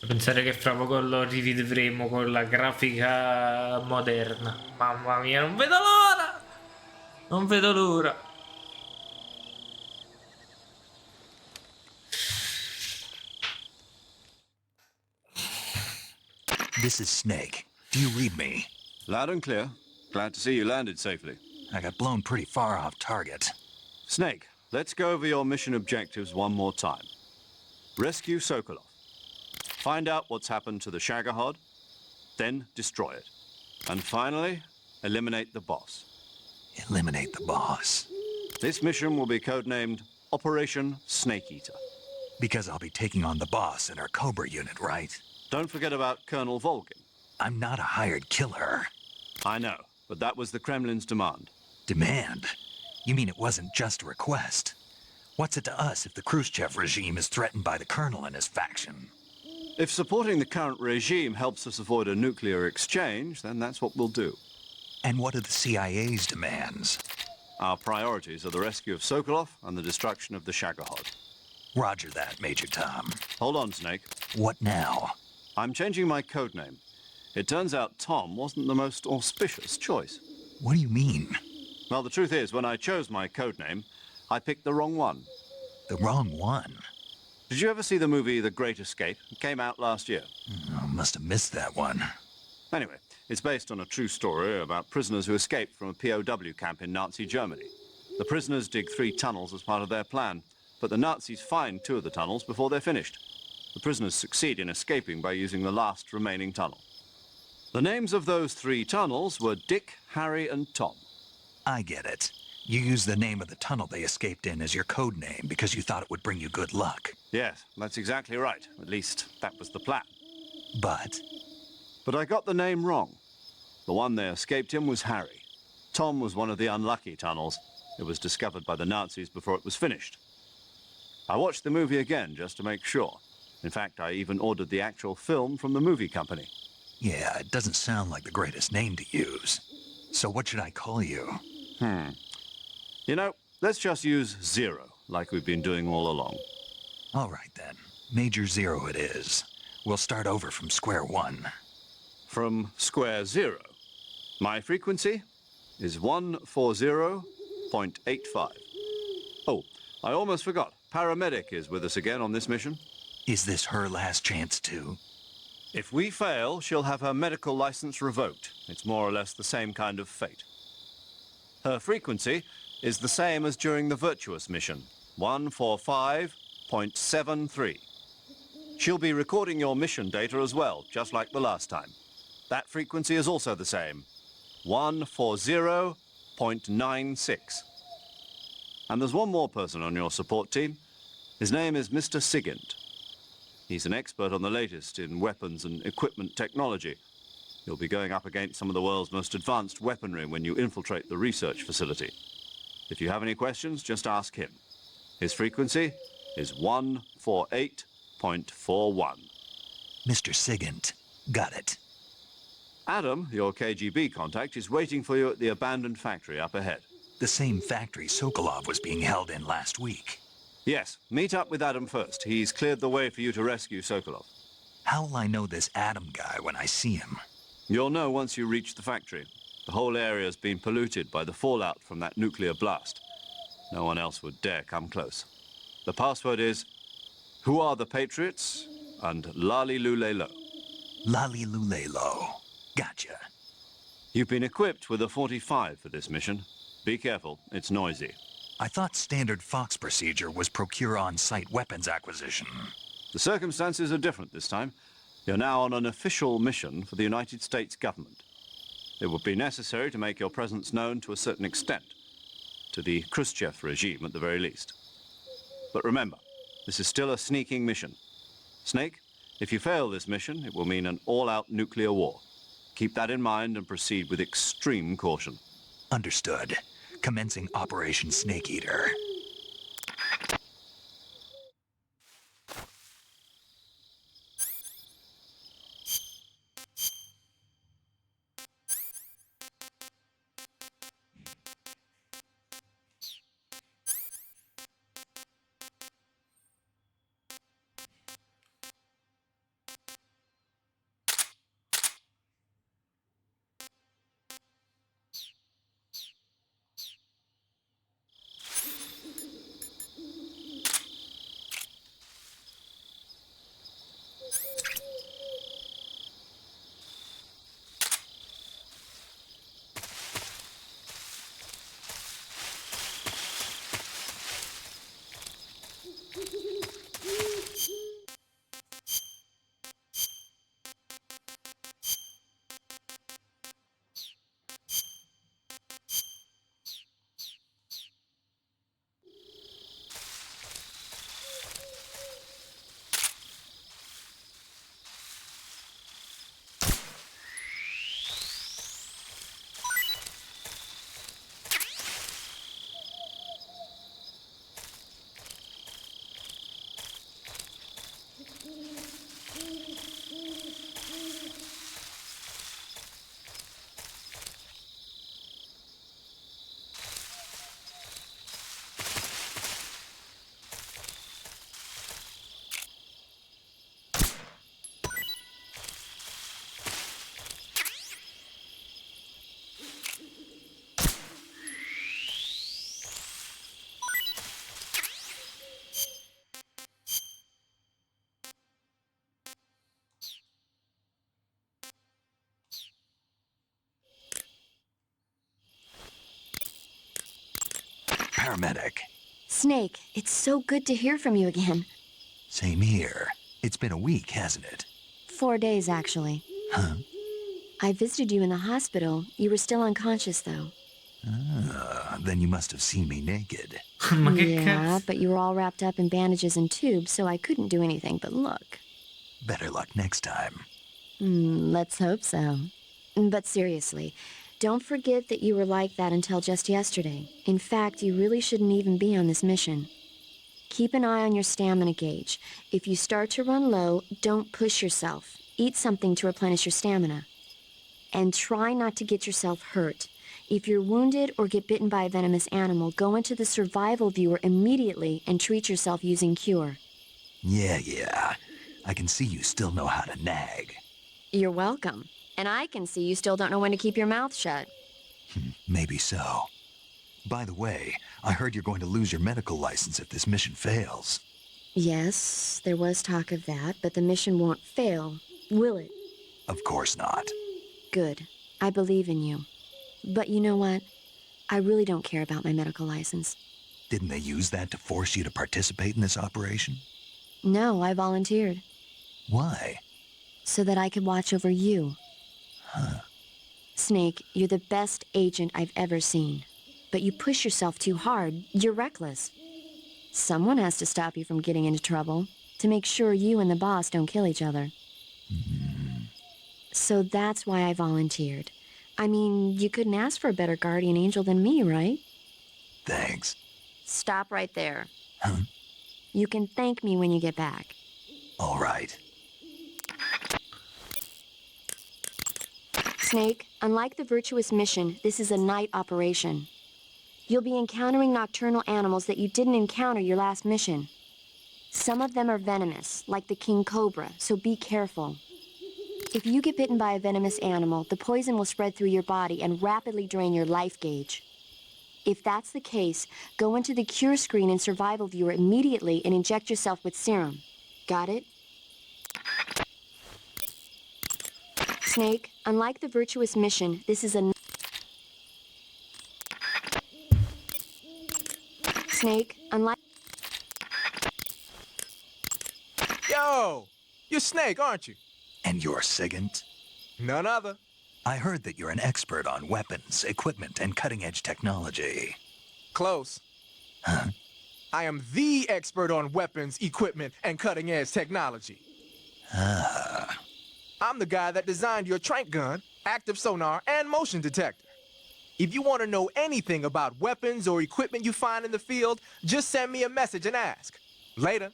S1: Pensare che fra poco lo rivedremo con la grafica moderna. Mamma mia, non vedo l'ora! Non vedo l'ora.
S3: This is Snek. Do you read me?
S11: Loud and clear. Glad to see you landed safely.
S3: I got blown pretty far off target.
S11: Snek, let's go over your mission objectives one more time. Rescue Sokolov. Find out what's happened to the Shagohod, then destroy it. And finally, eliminate the boss.
S3: Eliminate the boss.
S11: This mission will be codenamed Operation Snake Eater.
S3: Because I'll be taking on the boss in our Cobra unit, right?
S11: Don't forget about Colonel Volgin.
S3: I'm not a hired killer.
S11: I know, but that was the Kremlin's demand.
S3: Demand? You mean it wasn't just a request? What's it to us if the Khrushchev regime is threatened by the Colonel and his faction?
S11: If supporting the current regime helps us avoid a nuclear exchange, then that's what we'll do.
S3: And what are the CIA's demands?
S11: Our priorities are the rescue of Sokolov and the destruction of the Shagohod.
S3: Roger that, Major Tom.
S11: Hold on, Snake.
S3: What now?
S11: I'm changing my codename. It turns out Tom wasn't the most auspicious choice.
S3: What do you mean?
S11: Well, the truth is, when I chose my codename, I picked the wrong one.
S3: The wrong one?
S11: Did you ever see the movie The Great Escape? It came out last year.
S3: I must have missed that one.
S11: Anyway, it's based on a true story about prisoners who escaped from a POW camp in Nazi Germany. The prisoners dig 3 tunnels as part of their plan, but the Nazis find 2 of the tunnels before they're finished. The prisoners succeed in escaping by using the last remaining tunnel. The names of those 3 tunnels were Dick, Harry, and Tom.
S3: I get it. You used the name of the tunnel they escaped in as your code name because you thought it would bring you good luck.
S11: Yes, that's exactly right. At least, that was the plan.
S3: But
S11: I got the name wrong. The one they escaped in was Harry. Tom was one of the unlucky tunnels. It was discovered by the Nazis before it was finished. I watched the movie again just to make sure. In fact, I even ordered the actual film from the movie company.
S3: Yeah, it doesn't sound like the greatest name to use. So what should I call you?
S11: You know, let's just use Zero, like we've been doing all along.
S3: All right, then. Major Zero it is. We'll start over from square one.
S11: From square zero. My frequency is 140.85. Oh, I almost forgot. Paramedic is with us again on this mission.
S3: Is this her last chance, too?
S11: If we fail, she'll have her medical license revoked. It's more or less the same kind of fate. Her frequency is the same as during the Virtuous mission, 145.73. She'll be recording your mission data as well, just like the last time. That frequency is also the same, 140.96. And there's one more person on your support team. His name is Mr. Sigint. He's an expert on the latest in weapons and equipment technology. You'll be going up against some of the world's most advanced weaponry when you infiltrate the research facility. If you have any questions, just ask him. His frequency is 148.41.
S3: Mr. Sigint. Got it.
S11: Adam, your KGB contact, is waiting for you at the abandoned factory up ahead.
S3: The same factory Sokolov was being held in last week.
S11: Yes, meet up with Adam first. He's cleared the way for you to rescue Sokolov.
S3: How'll I know this Adam guy when I see him?
S11: You'll know once you reach the factory. The whole area's been polluted by the fallout from that nuclear blast. No one else would dare come close. The password is, "Who are the Patriots?" and Lali Lulelo.
S3: Lali Lulelo. Gotcha.
S11: You've been equipped with a 45 for this mission. Be careful, it's noisy.
S3: I thought standard Fox procedure was procure on-site weapons acquisition.
S11: The circumstances are different this time. You're now on an official mission for the United States government. It would be necessary to make your presence known to a certain extent, to the Khrushchev regime at the very least. But remember, this is still a sneaking mission. Snake, if you fail this mission, it will mean an all-out nuclear war. Keep that in mind and proceed with extreme caution.
S3: Understood. Commencing Operation Snake Eater. Paramedic.
S2: Snake, it's so good to hear from you again.
S3: Same here. It's been a week, hasn't it?
S2: 4 days, actually.
S3: Huh?
S2: I visited you in the hospital. You were still unconscious, though.
S3: Then you must have seen me naked.
S2: Yeah, but you were all wrapped up in bandages and tubes, so I couldn't do anything but look.
S3: Better luck next time.
S2: Let's hope so. But seriously, don't forget that you were like that until just yesterday. In fact, you really shouldn't even be on this mission. Keep an eye on your stamina gauge. If you start to run low, don't push yourself. Eat something to replenish your stamina. And try not to get yourself hurt. If you're wounded or get bitten by a venomous animal, go into the survival viewer immediately and treat yourself using cure.
S3: Yeah. I can see you still know how to nag.
S2: You're welcome. And I can see you still don't know when to keep your mouth shut.
S3: Maybe so. By the way, I heard you're going to lose your medical license if this mission fails.
S2: Yes, there was talk of that, but the mission won't fail, will it?
S3: Of course not.
S2: Good. I believe in you. But you know what? I really don't care about my medical license.
S3: Didn't they use that to force you to participate in this operation?
S2: No, I volunteered.
S3: Why?
S2: So that I could watch over you.
S3: Huh.
S2: Snake, you're the best agent I've ever seen. But you push yourself too hard. You're reckless. Someone has to stop you from getting into trouble, to make sure you and the boss don't kill each other. So that's why I volunteered. I mean, you couldn't ask for a better guardian angel than me, right?
S3: Thanks.
S2: Stop right there.
S3: Huh?
S2: You can thank me when you get back.
S3: All right.
S2: Snake, unlike the virtuous mission, this is a night operation. You'll be encountering nocturnal animals that you didn't encounter your last mission. Some of them are venomous, like the king cobra, so be careful. If you get bitten by a venomous animal, the poison will spread through your body and rapidly drain your life gauge. If that's the case, go into the cure screen in survival viewer immediately and inject yourself with serum. Got it? Snake, unlike the virtuous mission, this is a... Snake, unlike...
S12: Yo! You're Snake, aren't you?
S3: And you're Sigint?
S12: None other.
S3: I heard that you're an expert on weapons, equipment, and cutting-edge technology.
S12: Close.
S3: Huh?
S12: I am the expert on weapons, equipment, and cutting-edge technology.
S3: Ah.
S12: I'm the guy that designed your trank gun, active sonar, and motion detector. If you want to know anything about weapons or equipment you find in the field, just send me a message and ask. Later.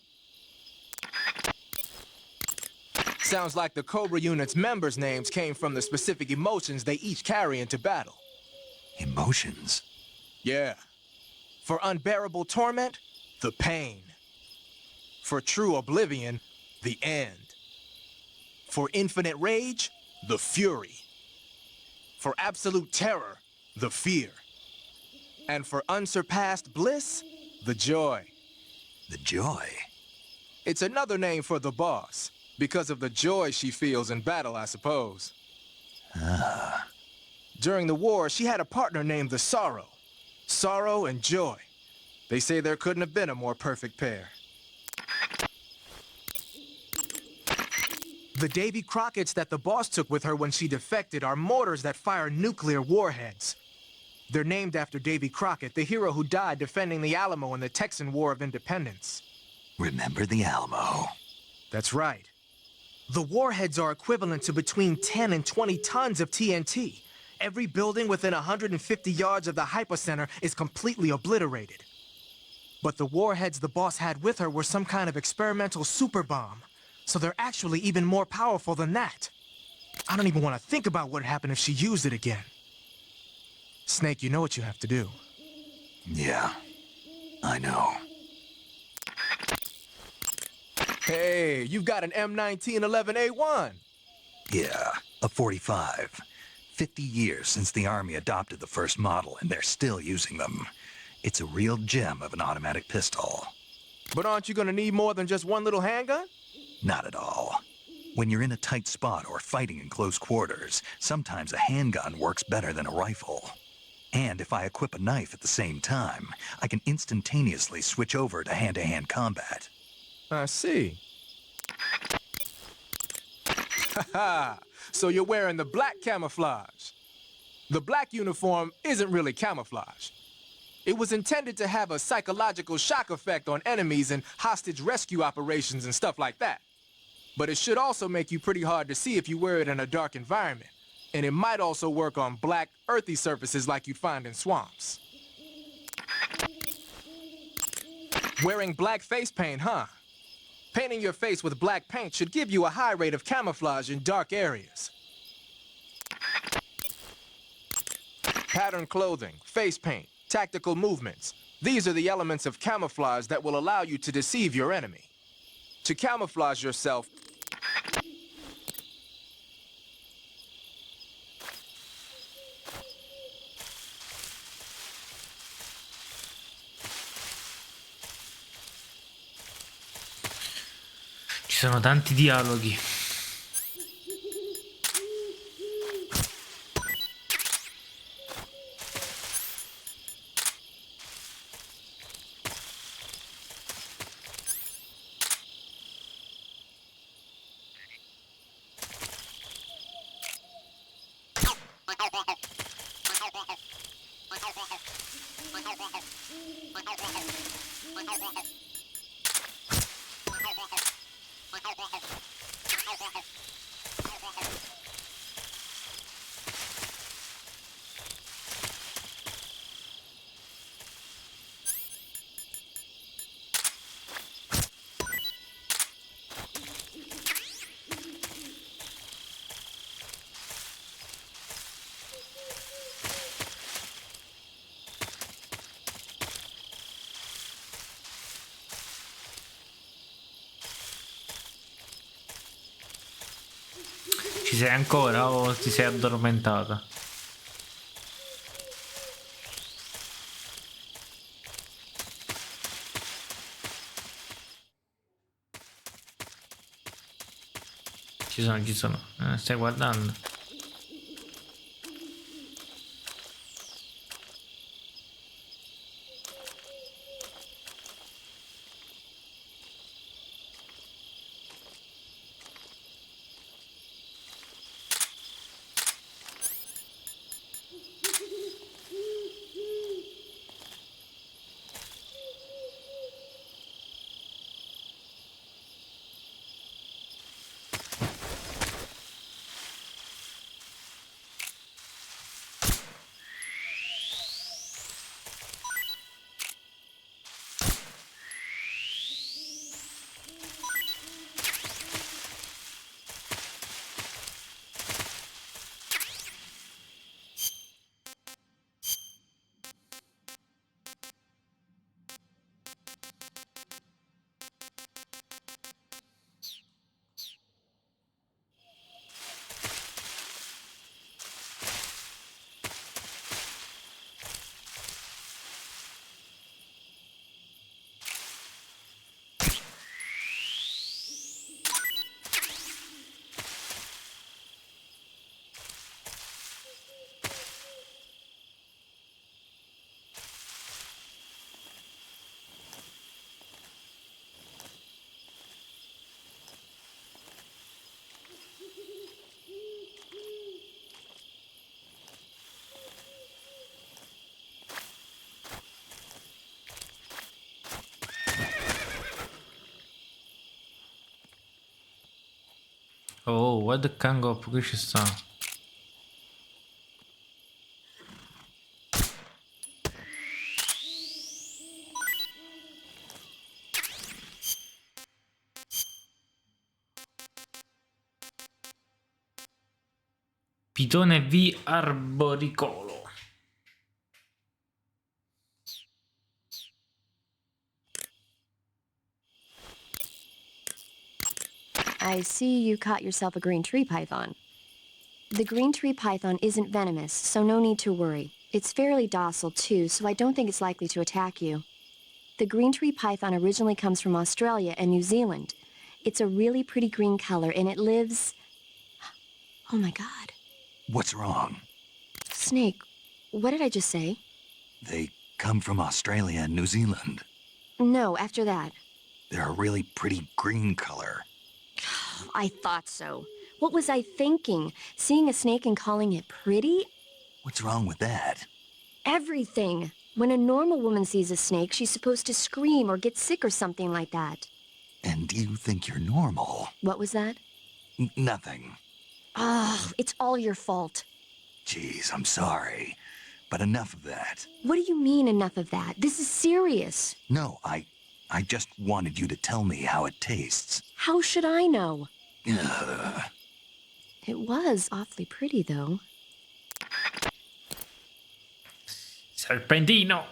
S12: Sounds like the Cobra Unit's members' names came from the specific emotions they each carry into battle.
S3: Emotions?
S12: Yeah. For unbearable torment, the pain. For true oblivion, the end. For infinite rage, the fury. For absolute terror, the fear. And for unsurpassed bliss, the joy.
S3: The joy?
S12: It's another name for the boss. Because of the joy she feels in battle, I suppose.
S3: Ah.
S12: During the war, she had a partner named the Sorrow. Sorrow and joy. They say there couldn't have been a more perfect pair. The Davy Crockett's that the boss took with her when she defected are mortars that fire nuclear warheads. They're named after Davy Crockett, the hero who died defending the Alamo in the Texan War of Independence.
S3: Remember the Alamo?
S12: That's right. The warheads are equivalent to between 10 and 20 tons of TNT. Every building within 150 yards of the hypocenter is completely obliterated. But the warheads the boss had with her were some kind of experimental super bomb. So they're actually even more powerful than that. I don't even want to think about what would happen if she used it again. Snake, you know what you have to do.
S3: Yeah, I know.
S12: Hey, you've got an M1911A1.
S3: Yeah, a 45. 50 years since the Army adopted the first model, and they're still using them. It's a real gem of an automatic pistol.
S12: But aren't you gonna need more than just one little handgun?
S3: Not at all. When you're in a tight spot or fighting in close quarters, sometimes a handgun works better than a rifle. And if I equip a knife at the same time, I can instantaneously switch over to hand-to-hand combat.
S12: I see. Haha, so you're wearing the black camouflage. The black uniform isn't really camouflage. It was intended to have a psychological shock effect on enemies in hostage rescue operations and stuff like that. But it should also make you pretty hard to see if you wear it in a dark environment. and it might also work on black, earthy surfaces like you'd find in swamps. Wearing black face paint, huh? Painting your face with black paint should give you a high rate of camouflage in dark areas. Patterned clothing, face paint, tactical movements. These are the elements of camouflage that will allow you to deceive your enemy. To camouflage yourself,
S1: Ci sono tanti dialoghi. Ci sei ancora o ti sei addormentata? Ci sono. Stai guardando? Oh, what the kango, qui ci sta. Pitone V arboricolo.
S2: I see you caught yourself a green tree python. The green tree python isn't venomous, so no need to worry. It's fairly docile too, so I don't think it's likely to attack you. The green tree python originally comes from Australia and New Zealand. It's a really pretty green color, and it lives... Oh my god.
S3: What's wrong?
S2: Snake, what did I just say?
S3: They come from Australia and New Zealand.
S2: No, after that.
S3: They're a really pretty green color.
S2: I thought so. What was I thinking? Seeing a snake and calling it pretty?
S3: What's wrong with that?
S2: Everything. When a normal woman sees a snake, she's supposed to scream or get sick or something like that.
S3: And you think you're normal?
S2: What was that?
S3: Nothing.
S2: Ah, it's all your fault.
S3: Jeez, I'm sorry. But enough of that.
S2: What do you mean, enough of that? This is serious.
S3: No, I just wanted you to tell me how it tastes.
S2: How should I know?
S3: Ugh.
S2: It was awfully pretty, though.
S1: Serpentino.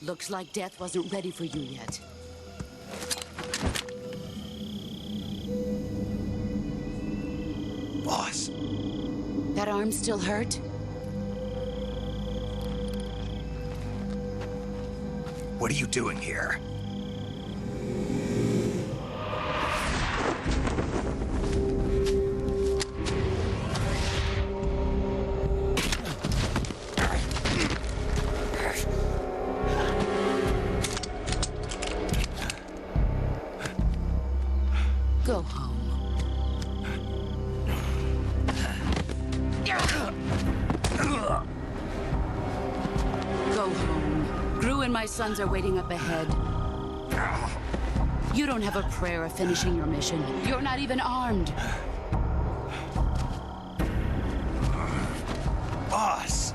S5: Looks like death wasn't ready for you yet.
S3: Boss.
S5: That arm still hurt?
S3: What are you doing here?
S5: Go home. Go home. Gru and my sons are waiting up ahead. You don't have a prayer of finishing your mission. You're not even armed.
S3: Boss!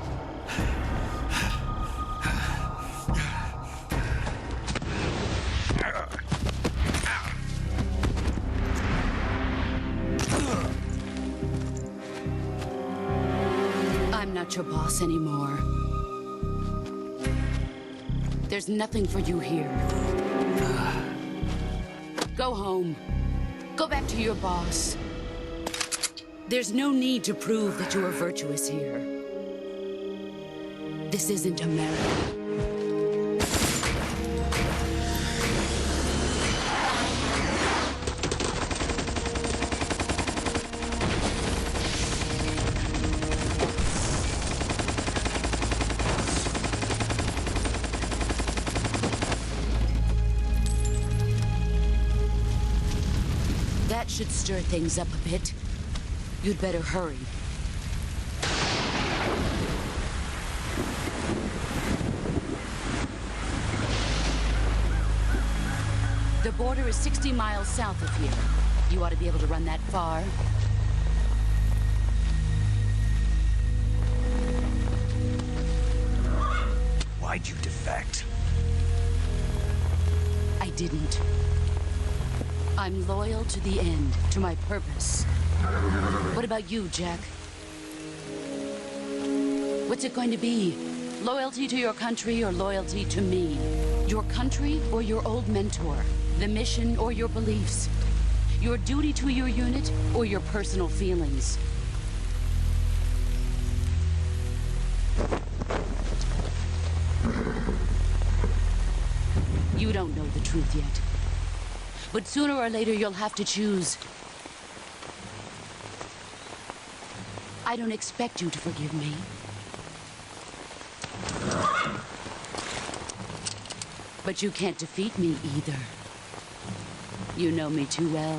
S5: I'm not your boss anymore. There's nothing for you here. Go home. Go back to your boss. There's no need to prove that you are virtuous here. This isn't America. That should stir things up a bit. You'd better hurry. The border is 60 miles south of here. You ought to be able to run that far.
S3: Why'd you defect?
S5: I didn't. I'm loyal to the end, to my purpose. What about you, Jack? What's it going to be? Loyalty to your country or loyalty to me? Your country or your old mentor? The mission or your beliefs? Your duty to your unit or your personal feelings? You don't know the truth yet. But sooner or later, you'll have to choose. I don't expect you to forgive me. But you can't defeat me either. You know me too well.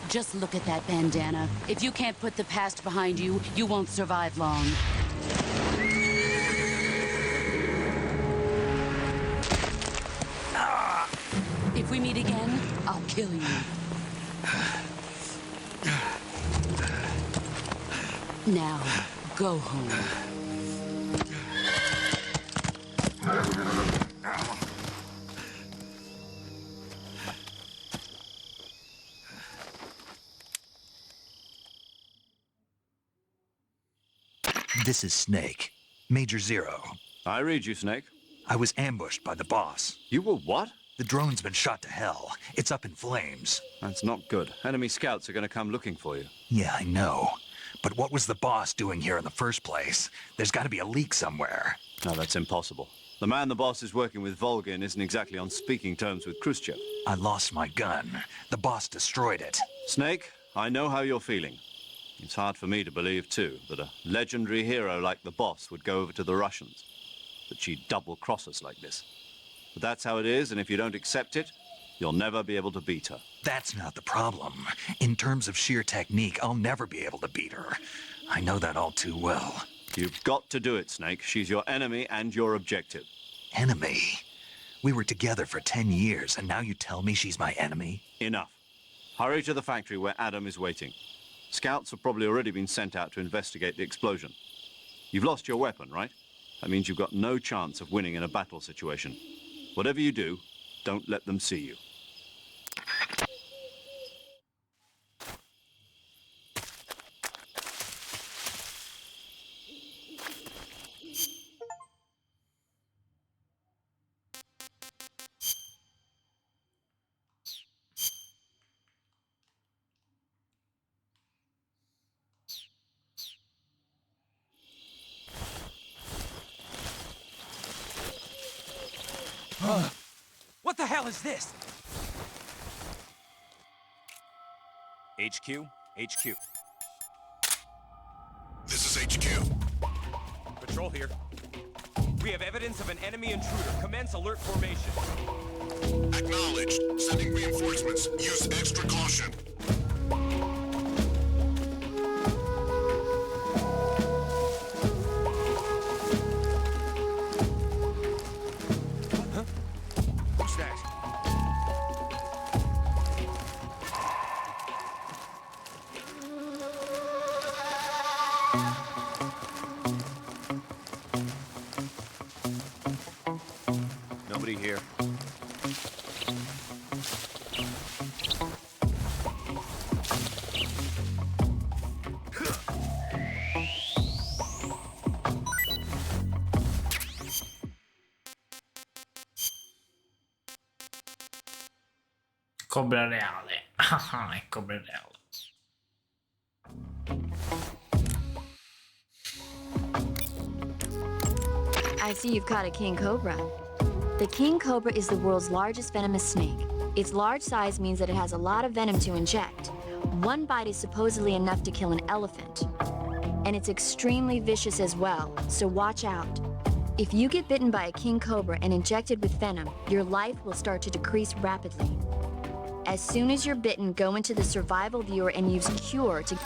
S5: Just look at that bandana. If you can't put the past behind you, you won't survive long. If we meet again, I'll kill you. Now, go home.
S3: This is Snake. Major Zero.
S11: I read you, Snake.
S3: I was ambushed by the boss.
S11: You were what?
S3: The drone's been shot to hell. It's up in flames.
S11: That's not good. Enemy scouts are going to come looking for you.
S3: Yeah, I know. But what was the boss doing here in the first place? There's got to be a leak somewhere.
S11: No, that's impossible. The man the boss is working with, Volgin, isn't exactly on speaking terms with Khrushchev.
S3: I lost my gun. The boss destroyed it.
S11: Snake, I know how you're feeling. It's hard for me to believe, too, that a legendary hero like the boss would go over to the Russians. That she'd double-cross us like this. But that's how it is, and if you don't accept it, you'll never be able to beat her.
S3: That's not the problem. In terms of sheer technique, I'll never be able to beat her. I know that all too well.
S11: You've got to do it, Snake. She's your enemy and your objective.
S3: Enemy? We were together for 10 years, and now you tell me she's my enemy?
S11: Enough. Hurry to the factory where Adam is waiting. Scouts have probably already been sent out to investigate the explosion. You've lost your weapon, right? That means you've got no chance of winning in a battle situation. Whatever you do, don't let them see you.
S12: What the hell is this?
S14: HQ, HQ.
S15: This is HQ.
S14: Patrol here. We have evidence of an enemy intruder. Commence alert formation.
S15: Acknowledged. Sending reinforcements. Use extra caution.
S12: Who's that?
S11: Nobody here.
S1: Cobra reale. Ah, è Cobra reale.
S2: I see you've caught a king cobra. The king cobra is the world's largest venomous snake. Its large size means that it has a lot of venom to inject. One bite is supposedly enough to kill an elephant. And it's extremely vicious as well, so watch out. If you get bitten by a king cobra and injected with venom, your life will start to decrease rapidly. As soon as you're bitten, go into the survival viewer and use cure to...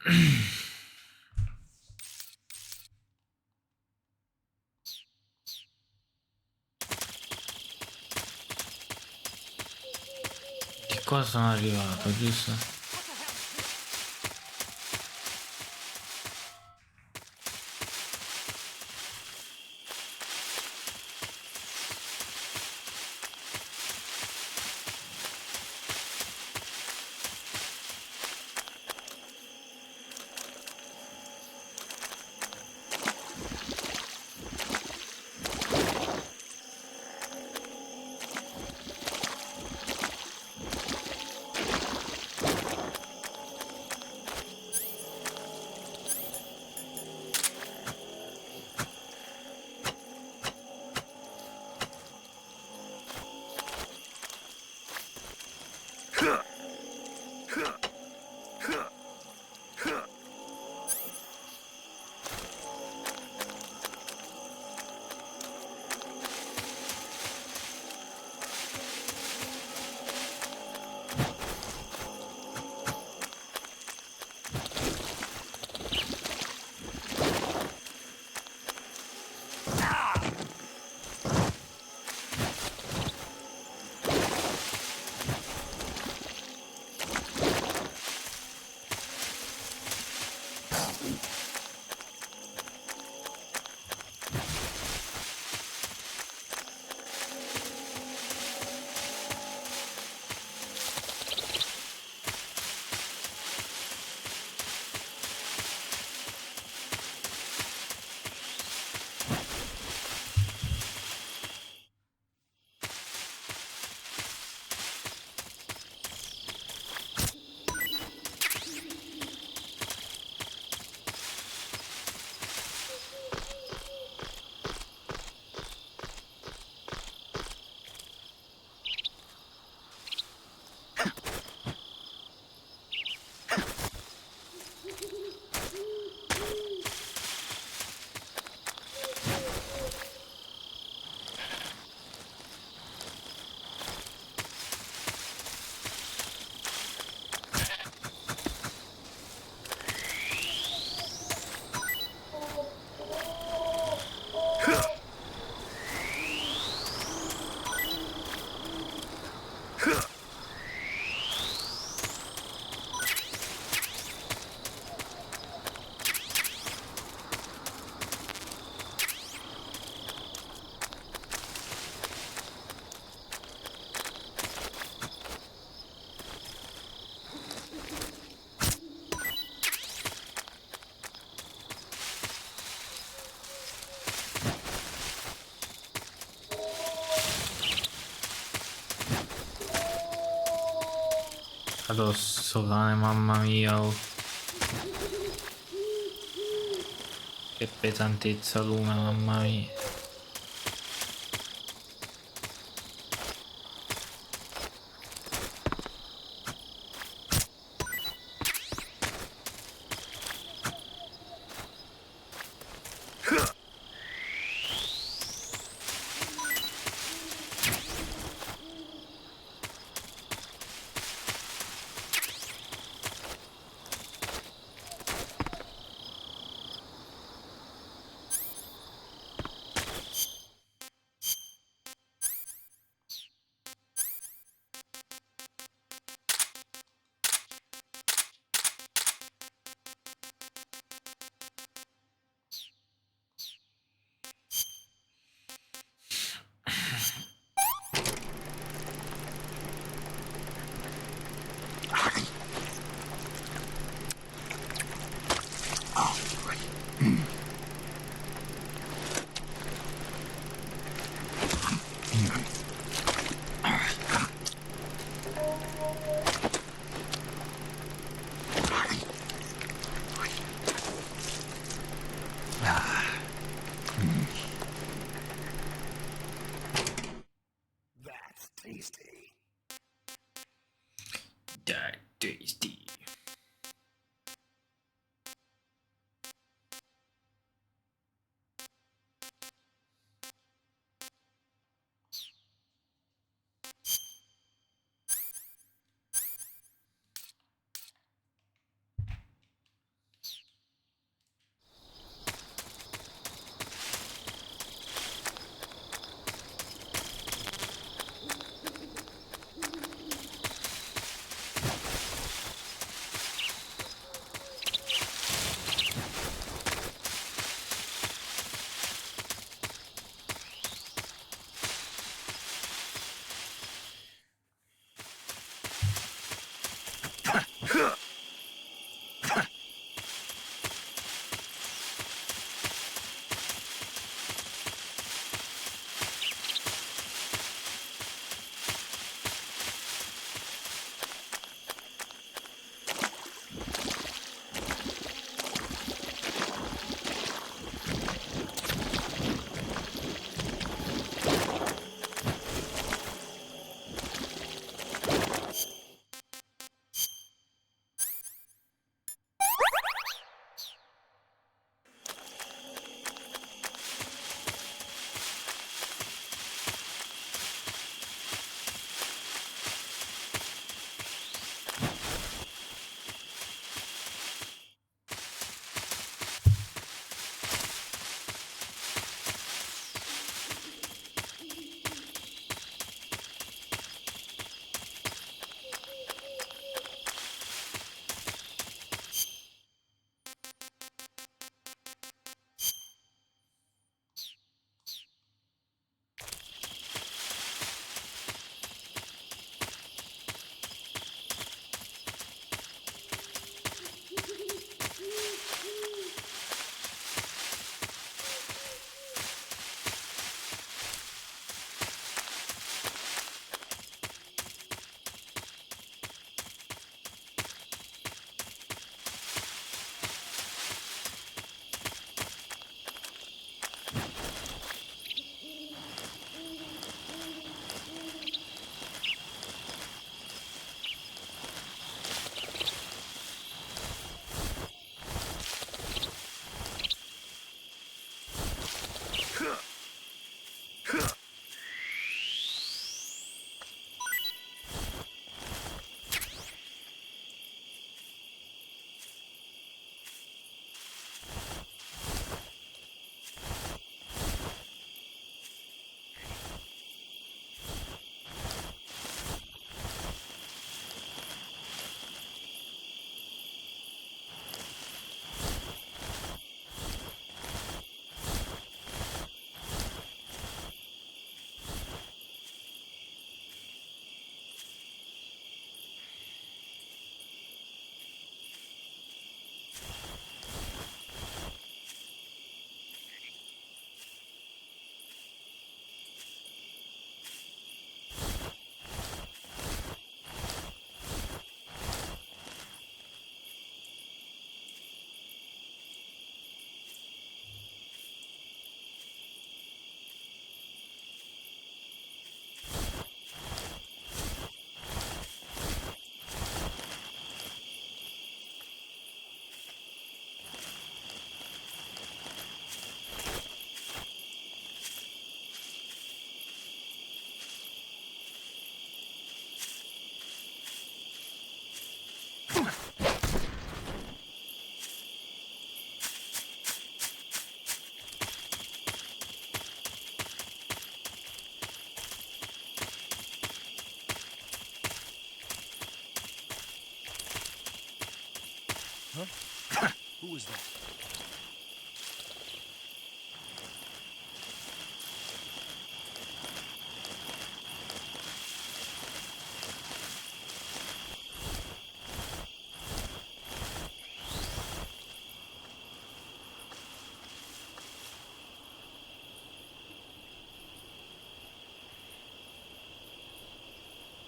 S1: Che cosa sono arrivato, giusto? Addosso cane, mamma mia, oh. Che pesantezza Luna, mamma mia. That tasty.
S12: Huh? Who was that?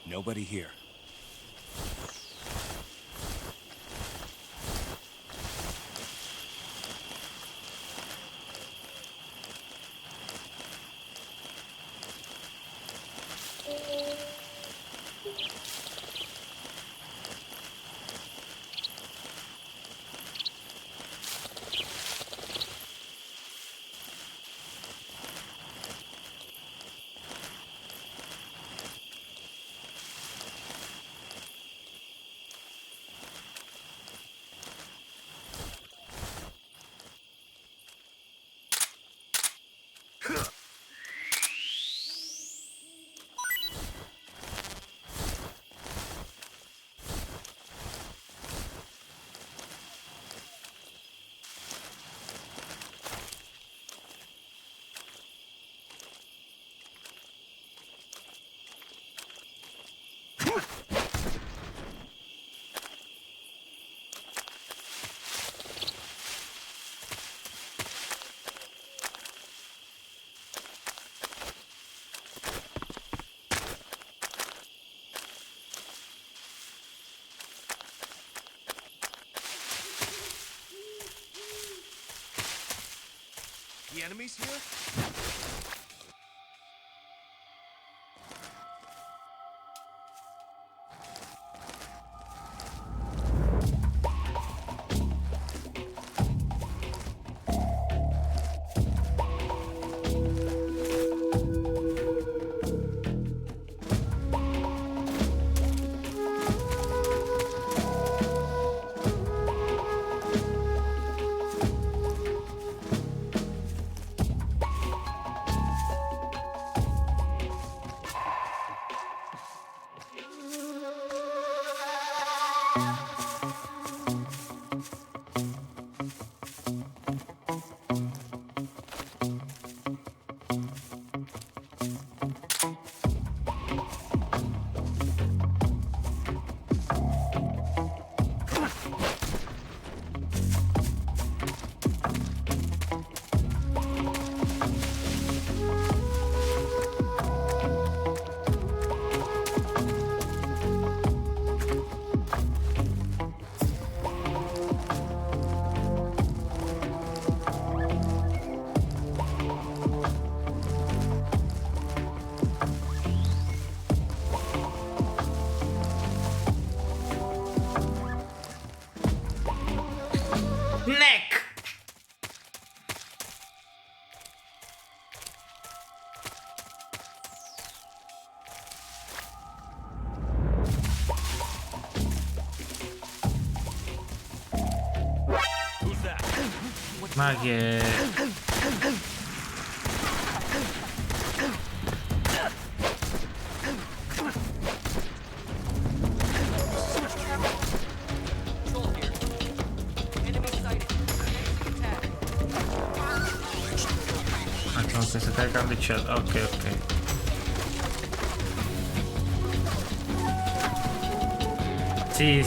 S12: Nobody here. The enemy's here?
S1: Snek! Ma che... Questa telecamera, ok. Sì.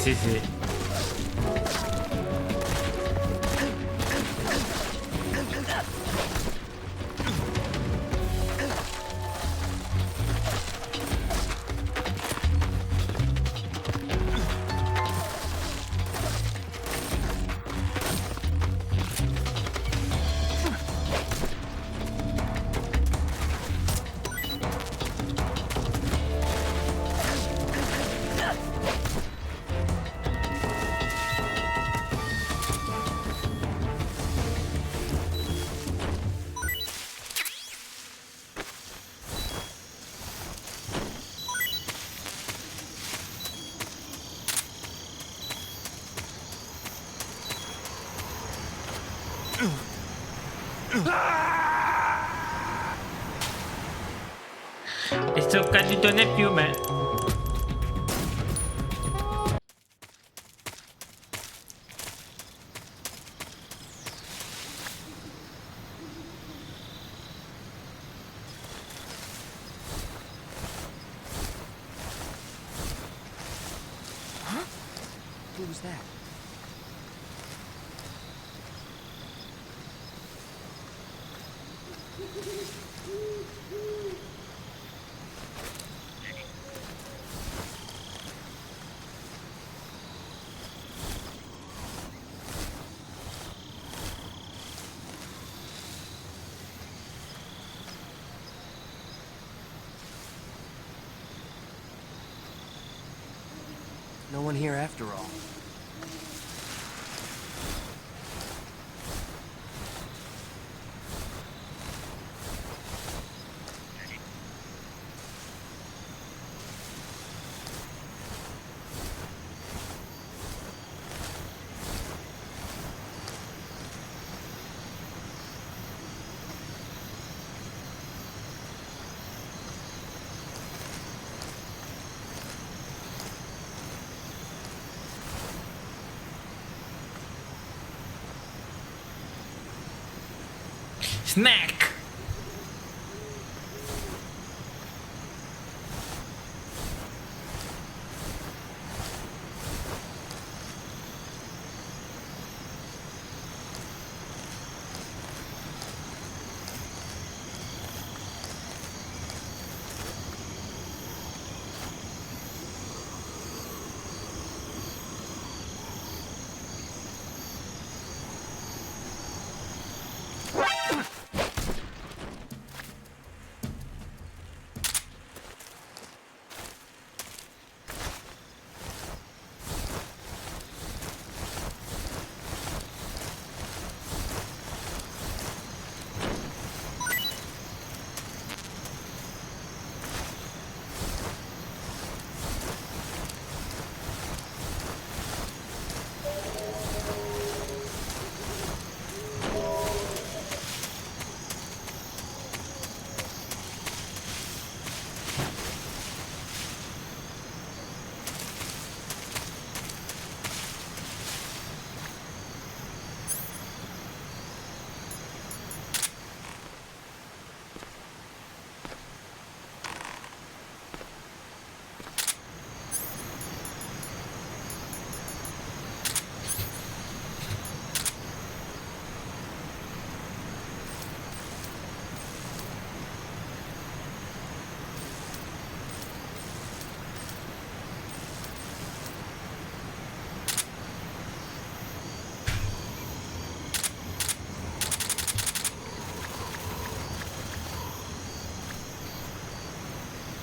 S1: E sono caduto nel fiume.
S12: Huh? Who was that? No one here after all.
S1: Snek!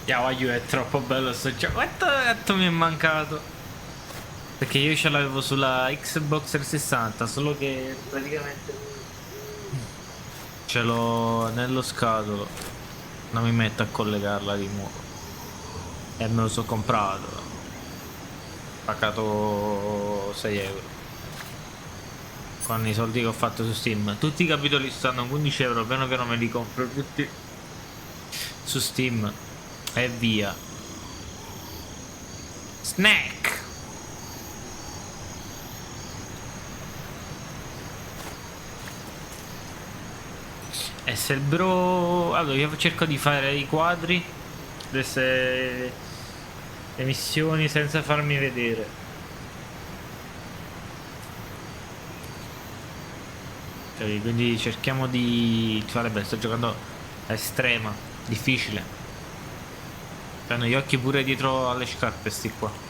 S1: Yawayu è troppo bello sto gioco. Quanto mi è mancato. Perché io ce l'avevo sulla Xbox 360, solo che praticamente ce l'ho nello scatolo. Non mi metto a collegarla di nuovo. E me lo so comprato. Pagato 6 euro. Con i soldi che ho fatto su Steam. Tutti i capitoli stanno a 15 euro. Piano piano me li compro tutti su Steam. E via. Snek. E se il bro... Allora io cerco di fare i quadri, le missioni senza farmi vedere. Cioè, quindi cerchiamo di... Vabbè, sto giocando a estrema, difficile. Hanno gli occhi pure dietro alle scarpe sti qua.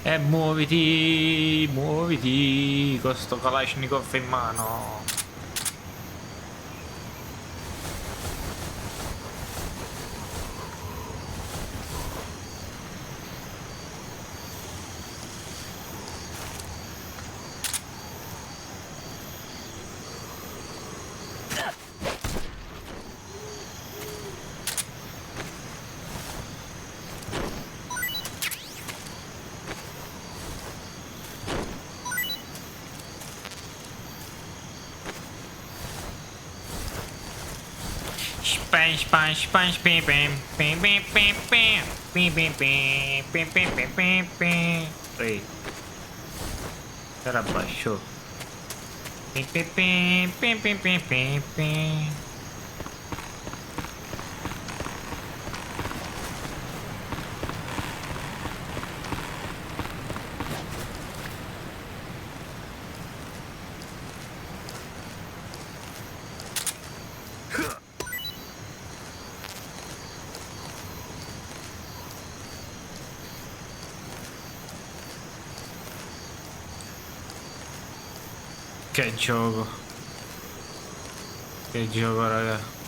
S1: E muoviti, muoviti, con sto Kalashnikov in mano. Ehi, era basso. Che gioco. Che gioco, raga.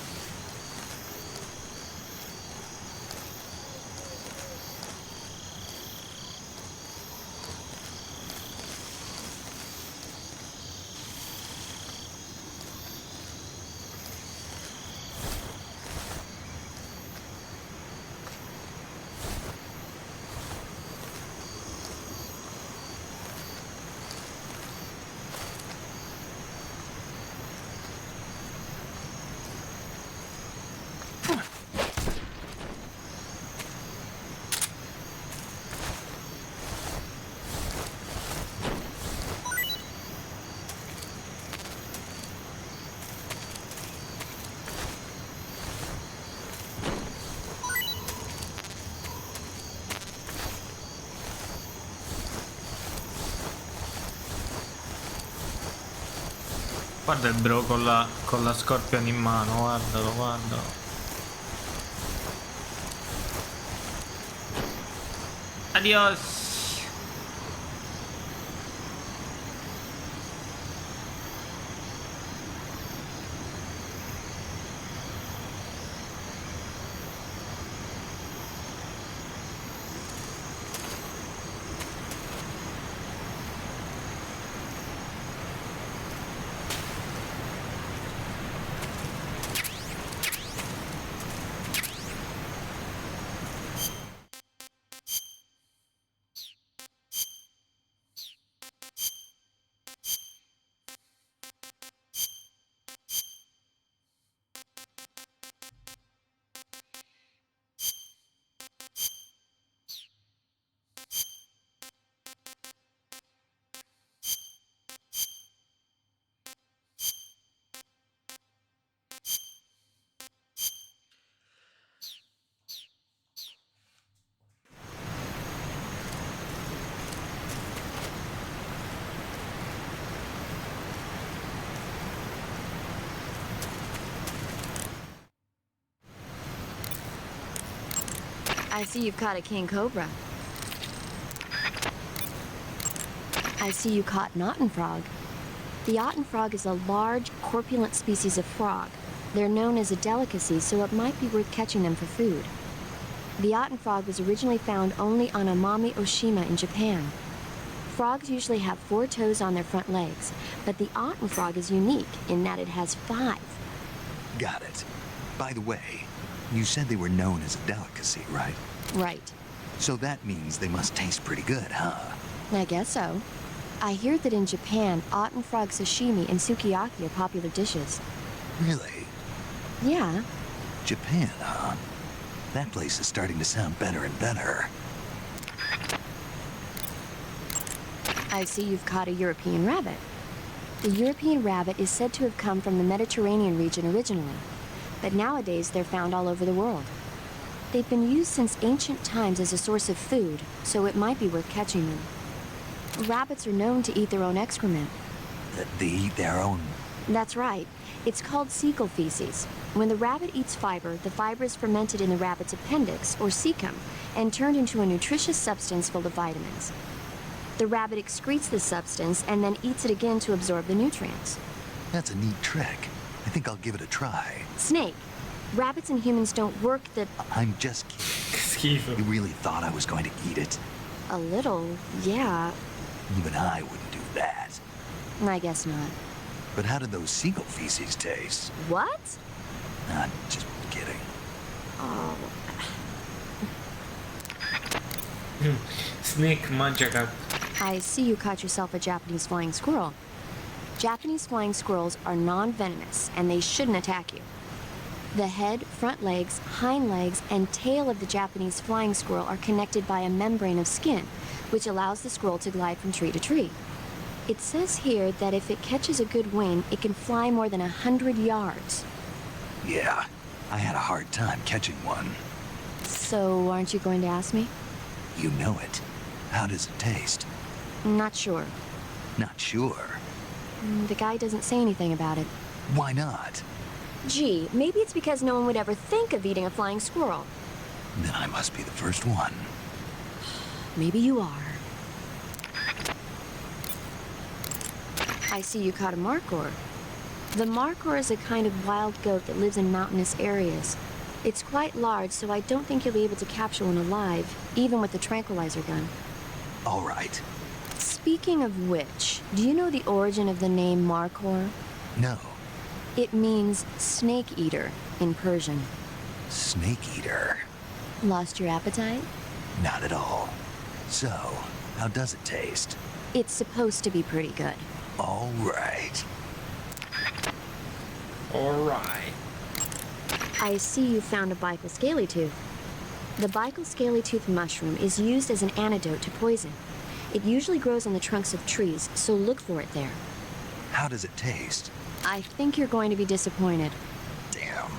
S1: Guarda il bro con la Scorpion in mano, guardalo, guardalo. Adios.
S2: I see you've caught a king cobra. I see you caught an otten frog. The otten frog is a large, corpulent species of frog. They're known as a delicacy, so it might be worth catching them for food. The otten frog was originally found only on Amami Oshima in Japan. Frogs usually have 4 toes on their front legs, but the otten frog is unique in that it has 5.
S3: Got it. By the way, you said they were known as a delicacy, right?
S2: Right.
S3: So that means they must taste pretty good, huh?
S2: I guess so. I hear that in Japan, otten frog sashimi and sukiyaki are popular dishes.
S3: Really?
S2: Yeah.
S3: Japan, huh? That place is starting to sound better and better.
S2: I see you've caught a European rabbit. The European rabbit is said to have come from the Mediterranean region originally, but nowadays they're found all over the world. They've been used since ancient times as a source of food, so it might be worth catching them. Rabbits are known to eat their own excrement.
S3: They eat their own?
S2: That's right. It's called cecal feces. When the rabbit eats fiber, the fiber is fermented in the rabbit's appendix, or cecum, and turned into a nutritious substance full of vitamins. The rabbit excretes this substance and then eats it again to absorb the nutrients.
S3: That's a neat trick. I think I'll give it a try.
S2: Snake, rabbits and humans don't work the...
S3: I'm just kidding. You really thought I was going to eat it?
S2: A little, yeah.
S3: Even I wouldn't do that.
S2: I guess not.
S3: But how did those seagull feces taste?
S2: What?
S3: I'm just kidding.
S2: Oh.
S1: Snek mangia.
S2: I see you caught yourself a Japanese flying squirrel. Japanese flying squirrels are non-venomous, and they shouldn't attack you. The head, front legs, hind legs, and tail of the Japanese flying squirrel are connected by a membrane of skin, which allows the squirrel to glide from tree to tree. It says here that if it catches a good wind, it can fly more than 100 yards.
S3: Yeah, I had a hard time catching one.
S2: So, aren't you going to ask me?
S3: You know it. How does it taste?
S2: Not sure.
S3: Not sure?
S2: The guy doesn't say anything about it.
S3: Why not?
S2: Gee, maybe it's because no one would ever think of eating a flying squirrel.
S3: Then I must be the first one.
S2: Maybe you are. I see you caught a markhor. The markhor is a kind of wild goat that lives in mountainous areas. It's quite large, so I don't think you'll be able to capture one alive, even with the tranquilizer gun.
S3: All right.
S2: Speaking of which, do you know the origin of the name markhor?
S3: No.
S2: It means snake eater in Persian.
S3: Snake eater?
S2: Lost your appetite?
S3: Not at all. So, how does it taste?
S2: It's supposed to be pretty good.
S3: All right.
S1: All right.
S2: I see you found a bical scaly tooth. The bical scaly tooth mushroom is used as an antidote to poison. It usually grows on the trunks of trees, so look for it there.
S3: How does it taste?
S2: I think you're going to be disappointed.
S3: Damn.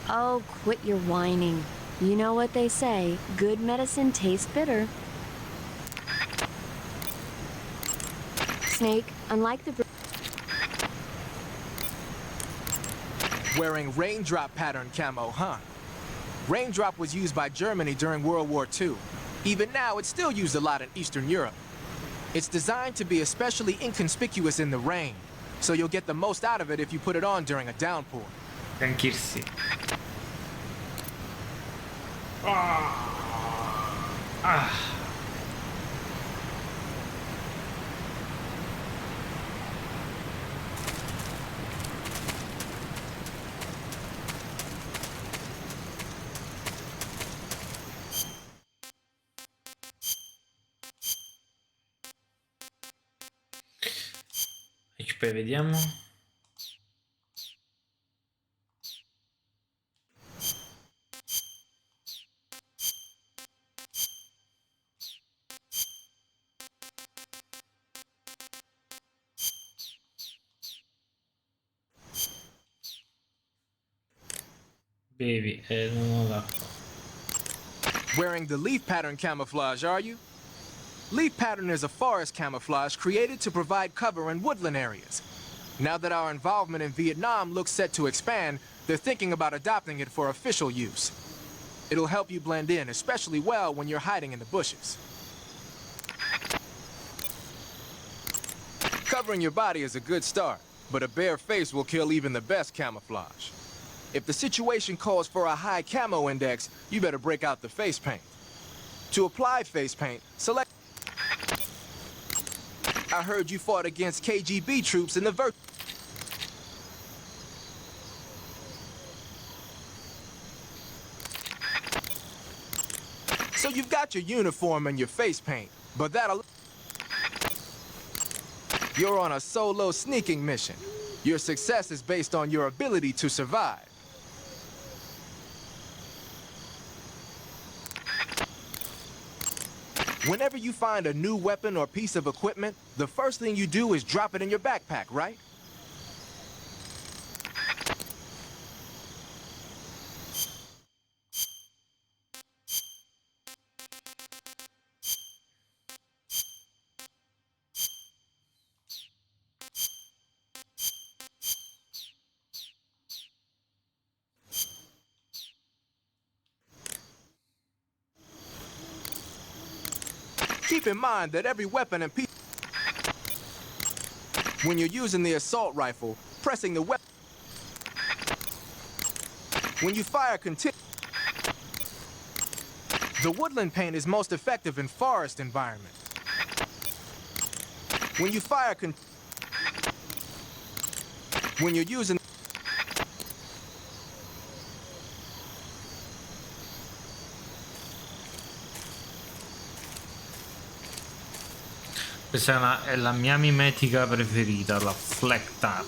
S2: Oh, quit your whining. You know what they say, good medicine tastes bitter. Snake, unlike the...
S12: Wearing raindrop pattern camo, huh? Raindrop was used by Germany during World War II. Even now, it's still used a lot in Eastern Europe. It's designed to be especially inconspicuous in the rain, so you'll get the most out of it if you put it on during a downpour.
S1: Tranquilsi. HP vediamo. Bevi, non ho l'acqua.
S12: Wearing the leaf pattern camouflage, are you? Leaf pattern is a forest camouflage created to provide cover in woodland areas. Now that our involvement in Vietnam looks set to expand, they're thinking about adopting it for official use. It'll help you blend in, especially well when you're hiding in the bushes. Covering your body is a good start, but a bare face will kill even the best camouflage. If the situation calls for a high camo index, you better break out the face paint. To apply face paint, select... I heard you fought against KGB troops in the So you've got your uniform and your face paint, but that'll... You're on a solo sneaking mission. Your success is based on your ability to survive. Whenever you find a new weapon or piece of equipment, the first thing you do is drop it in your backpack, right? Keep in mind that every weapon and piece... When you're using the assault rifle, pressing the weapon... When you fire the woodland paint is most effective in forest environment. When you fire when you're using...
S1: Questa è la mia mimetica preferita, la flecta.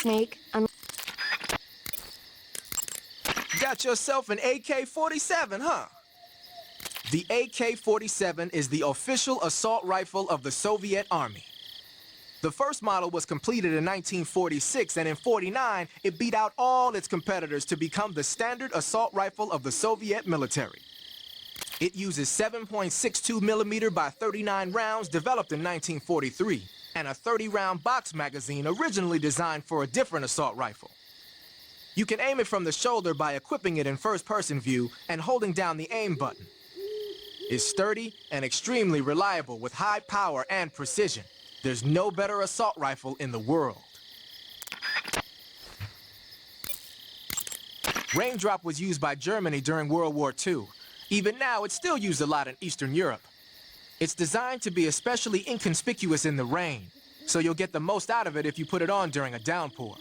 S2: Snake,
S12: Got yourself an AK-47, huh? The AK-47 is the official assault rifle of the Soviet Army. The first model was completed in 1946, and in '49, it beat out all its competitors to become the standard assault rifle of the Soviet military. It uses 7.62 millimeter by 39 rounds developed in 1943, and a 30-round box magazine originally designed for a different assault rifle. You can aim it from the shoulder by equipping it in first-person view and holding down the aim button. It's sturdy and extremely reliable with high power and precision. There's no better assault rifle in the world. Raindrop was used by Germany during World War II. Even now, it's still used a lot in Eastern Europe. It's designed to be especially inconspicuous in the rain, so you'll get the most out of it if you put it on during a downpour.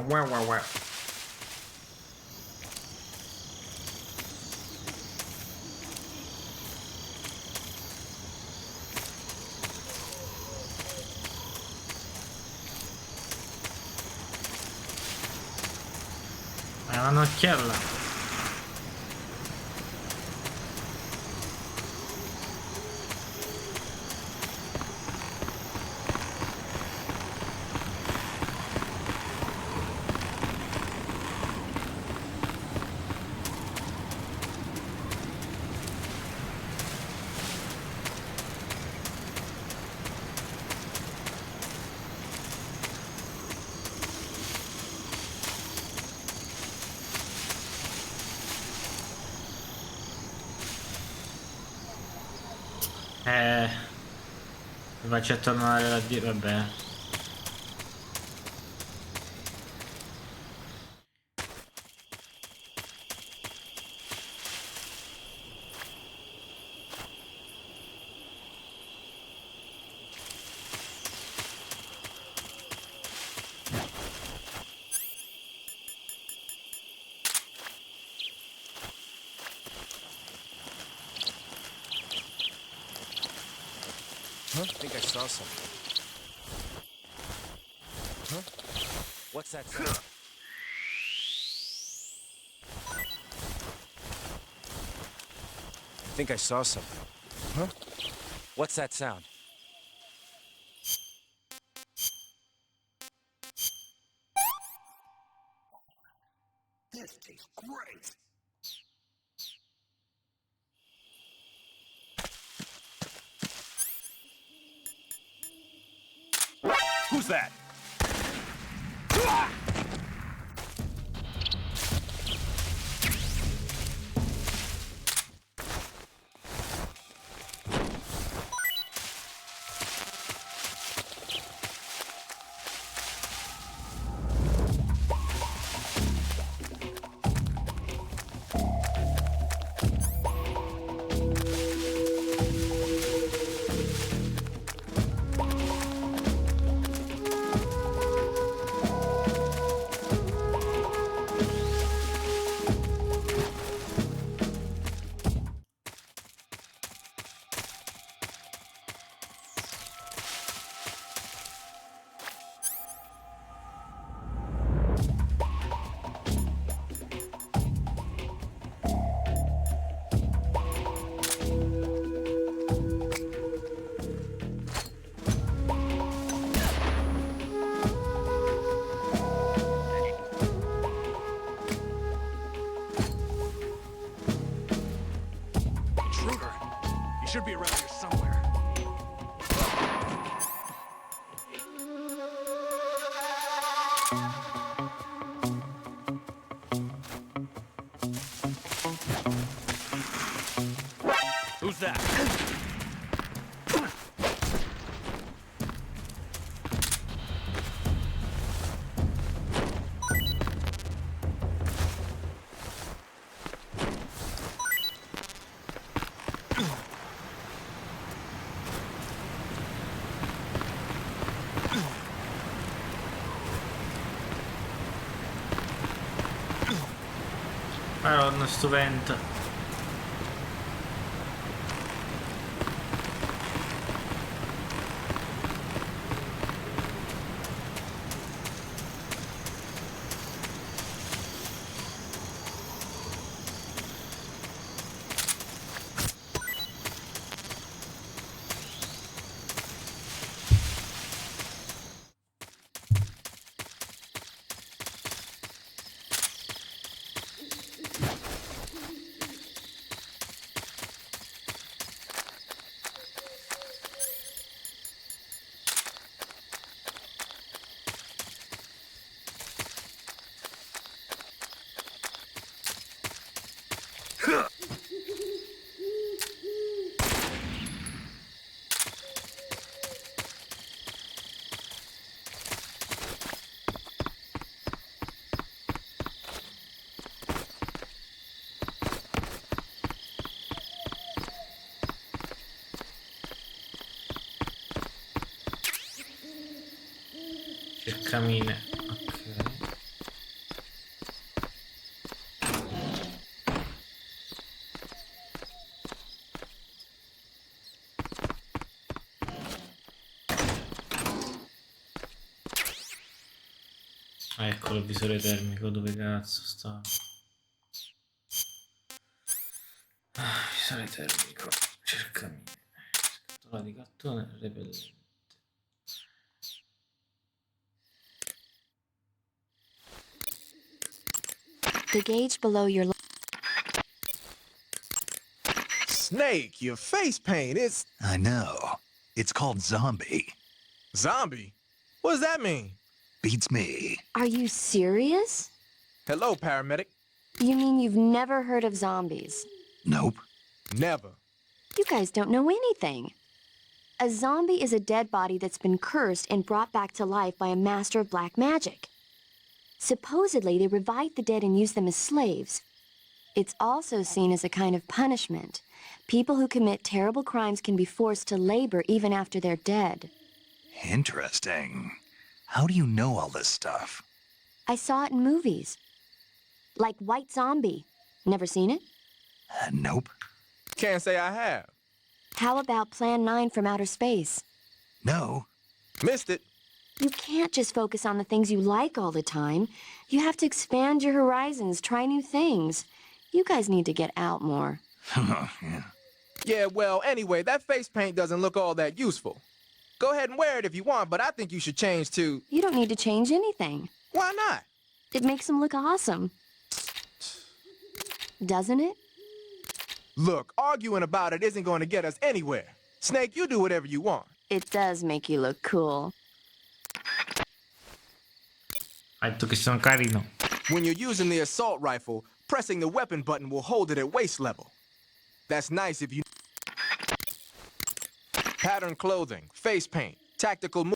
S1: Wow. È una nocchiella. Mi faccio tornare da dire, vabbè.
S14: Huh? I think I saw something. Huh? What's that sound? I think I saw something. Huh? What's that sound?
S9: This tastes great.
S14: Who's that?
S12: Should be around here somewhere.
S14: Who's that?
S1: Madonna, sto vento. Cercamine. Ah, ecco il visore termico, dove cazzo sta? Ah, visore termico, cercamine. Scatola di cartone repellente.
S2: The gauge below your...
S12: Snake, your face paint is...
S3: I know. It's called zombie.
S12: Zombie? What does that mean?
S3: Beats me.
S2: Are you serious?
S12: Hello, paramedic.
S2: You mean you've never heard of zombies?
S3: Nope.
S12: Never.
S2: You guys don't know anything. A zombie is a dead body that's been cursed and brought back to life by a master of black magic. Supposedly, they revive the dead and use them as slaves. It's also seen as a kind of punishment. People who commit terrible crimes can be forced to labor even after they're dead.
S3: Interesting. How do you know all this stuff?
S2: I saw it in movies. Like White Zombie. Never seen it?
S3: Nope.
S12: Can't say I have.
S2: How about Plan 9 from Outer Space?
S3: No.
S12: Missed it.
S2: You can't just focus on the things you like all the time. You have to expand your horizons, try new things. You guys need to get out more.
S3: Yeah.
S12: Yeah, well, anyway, that face paint doesn't look all that useful. Go ahead and wear it if you want, but I think you should change to...
S2: You don't need to change anything.
S12: Why not?
S2: It makes him look awesome. Doesn't it?
S12: Look, arguing about it isn't going to get us anywhere. Snake, you do whatever you want.
S2: It does make you look cool.
S1: Ha detto che sono carino.
S12: When you're using the assault rifle, pressing the weapon button will hold it at waist level. That's nice if you... Pattern clothing, face paint, tactical...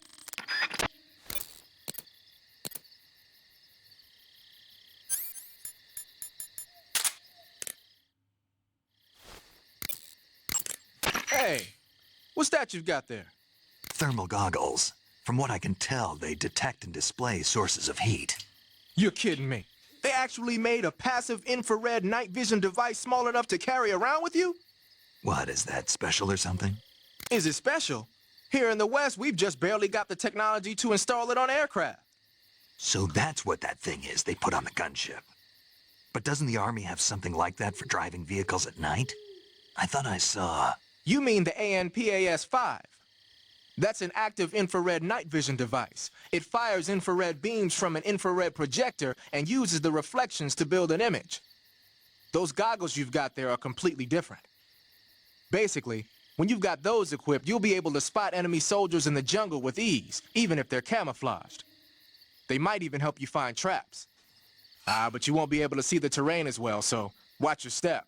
S12: Hey, what's that you've got there?
S3: Thermal goggles. From what I can tell, they detect and display sources of heat.
S12: You're kidding me. They actually made a passive infrared night vision device small enough to carry around with you?
S3: What, is that special or something?
S12: Is it special? Here in the West, we've just barely got the technology to install it on aircraft.
S3: So that's what that thing is they put on the gunship. But doesn't the Army have something like that for driving vehicles at night? I thought I saw...
S12: You mean the ANPAS-5? That's an active infrared night vision device. It fires infrared beams from an infrared projector and uses the reflections to build an image. Those goggles you've got there are completely different. Basically, when you've got those equipped, you'll be able to spot enemy soldiers in the jungle with ease, even if they're camouflaged. They might even help you find traps. But you won't be able to see the terrain as well, so watch your step.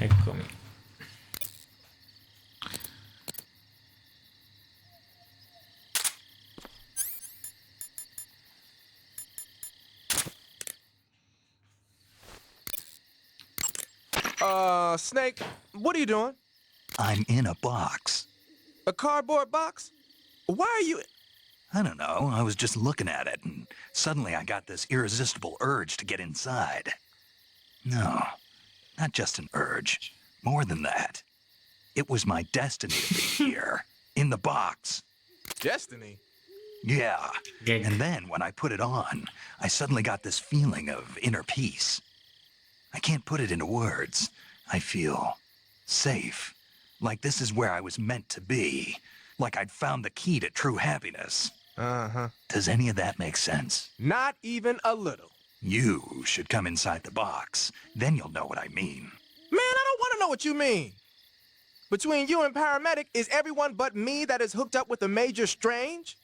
S1: Eccomi.
S12: Snake, what are you doing?
S3: I'm in a box.
S12: A cardboard box? Why are you...
S3: I don't know, I was just looking at it, and suddenly I got this irresistible urge to get inside. No, not just an urge. More than that. It was my destiny to be here, in the box.
S12: Destiny?
S3: Yeah, and then when I put it on, I suddenly got this feeling of inner peace. I can't put it into words. I feel safe. Like this is where I was meant to be. Like I'd found the key to true happiness.
S12: Uh-huh.
S3: Does any of that make sense?
S12: Not even a little.
S3: You should come inside the box. Then you'll know what I mean.
S12: Man, I don't want to know what you mean. Between you and Paramedic, is everyone but me that is hooked up with a Major Strange?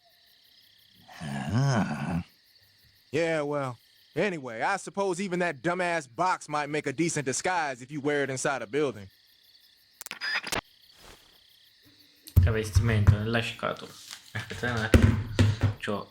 S12: Yeah, well, anyway, I suppose even that dumbass box might make a decent disguise if you wear it inside a building.
S1: Travestimento nella scatola. Aspetta un attimo. C'ho...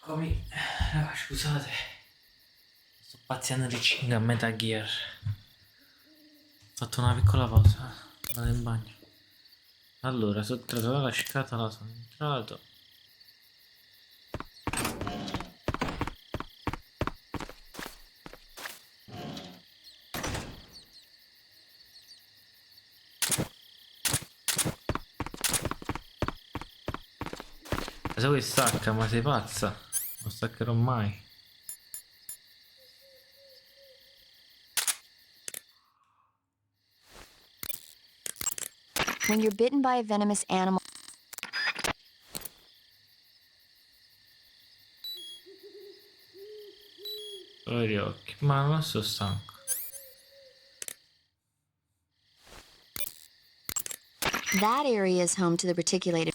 S1: Eccomi. Scusate. Sto pazziando di cinga a Metal Gear. Ho fatto una piccola pausa. Vado in bagno. Allora, sottratto dalla scatola, sono entrato. Se vuoi stacca, ma sei pazza? Non staccherò mai.
S2: When you're bitten by a venomous animal...
S1: Solo gli occhi, ma non sono stanco.
S2: That area is home to the reticulated...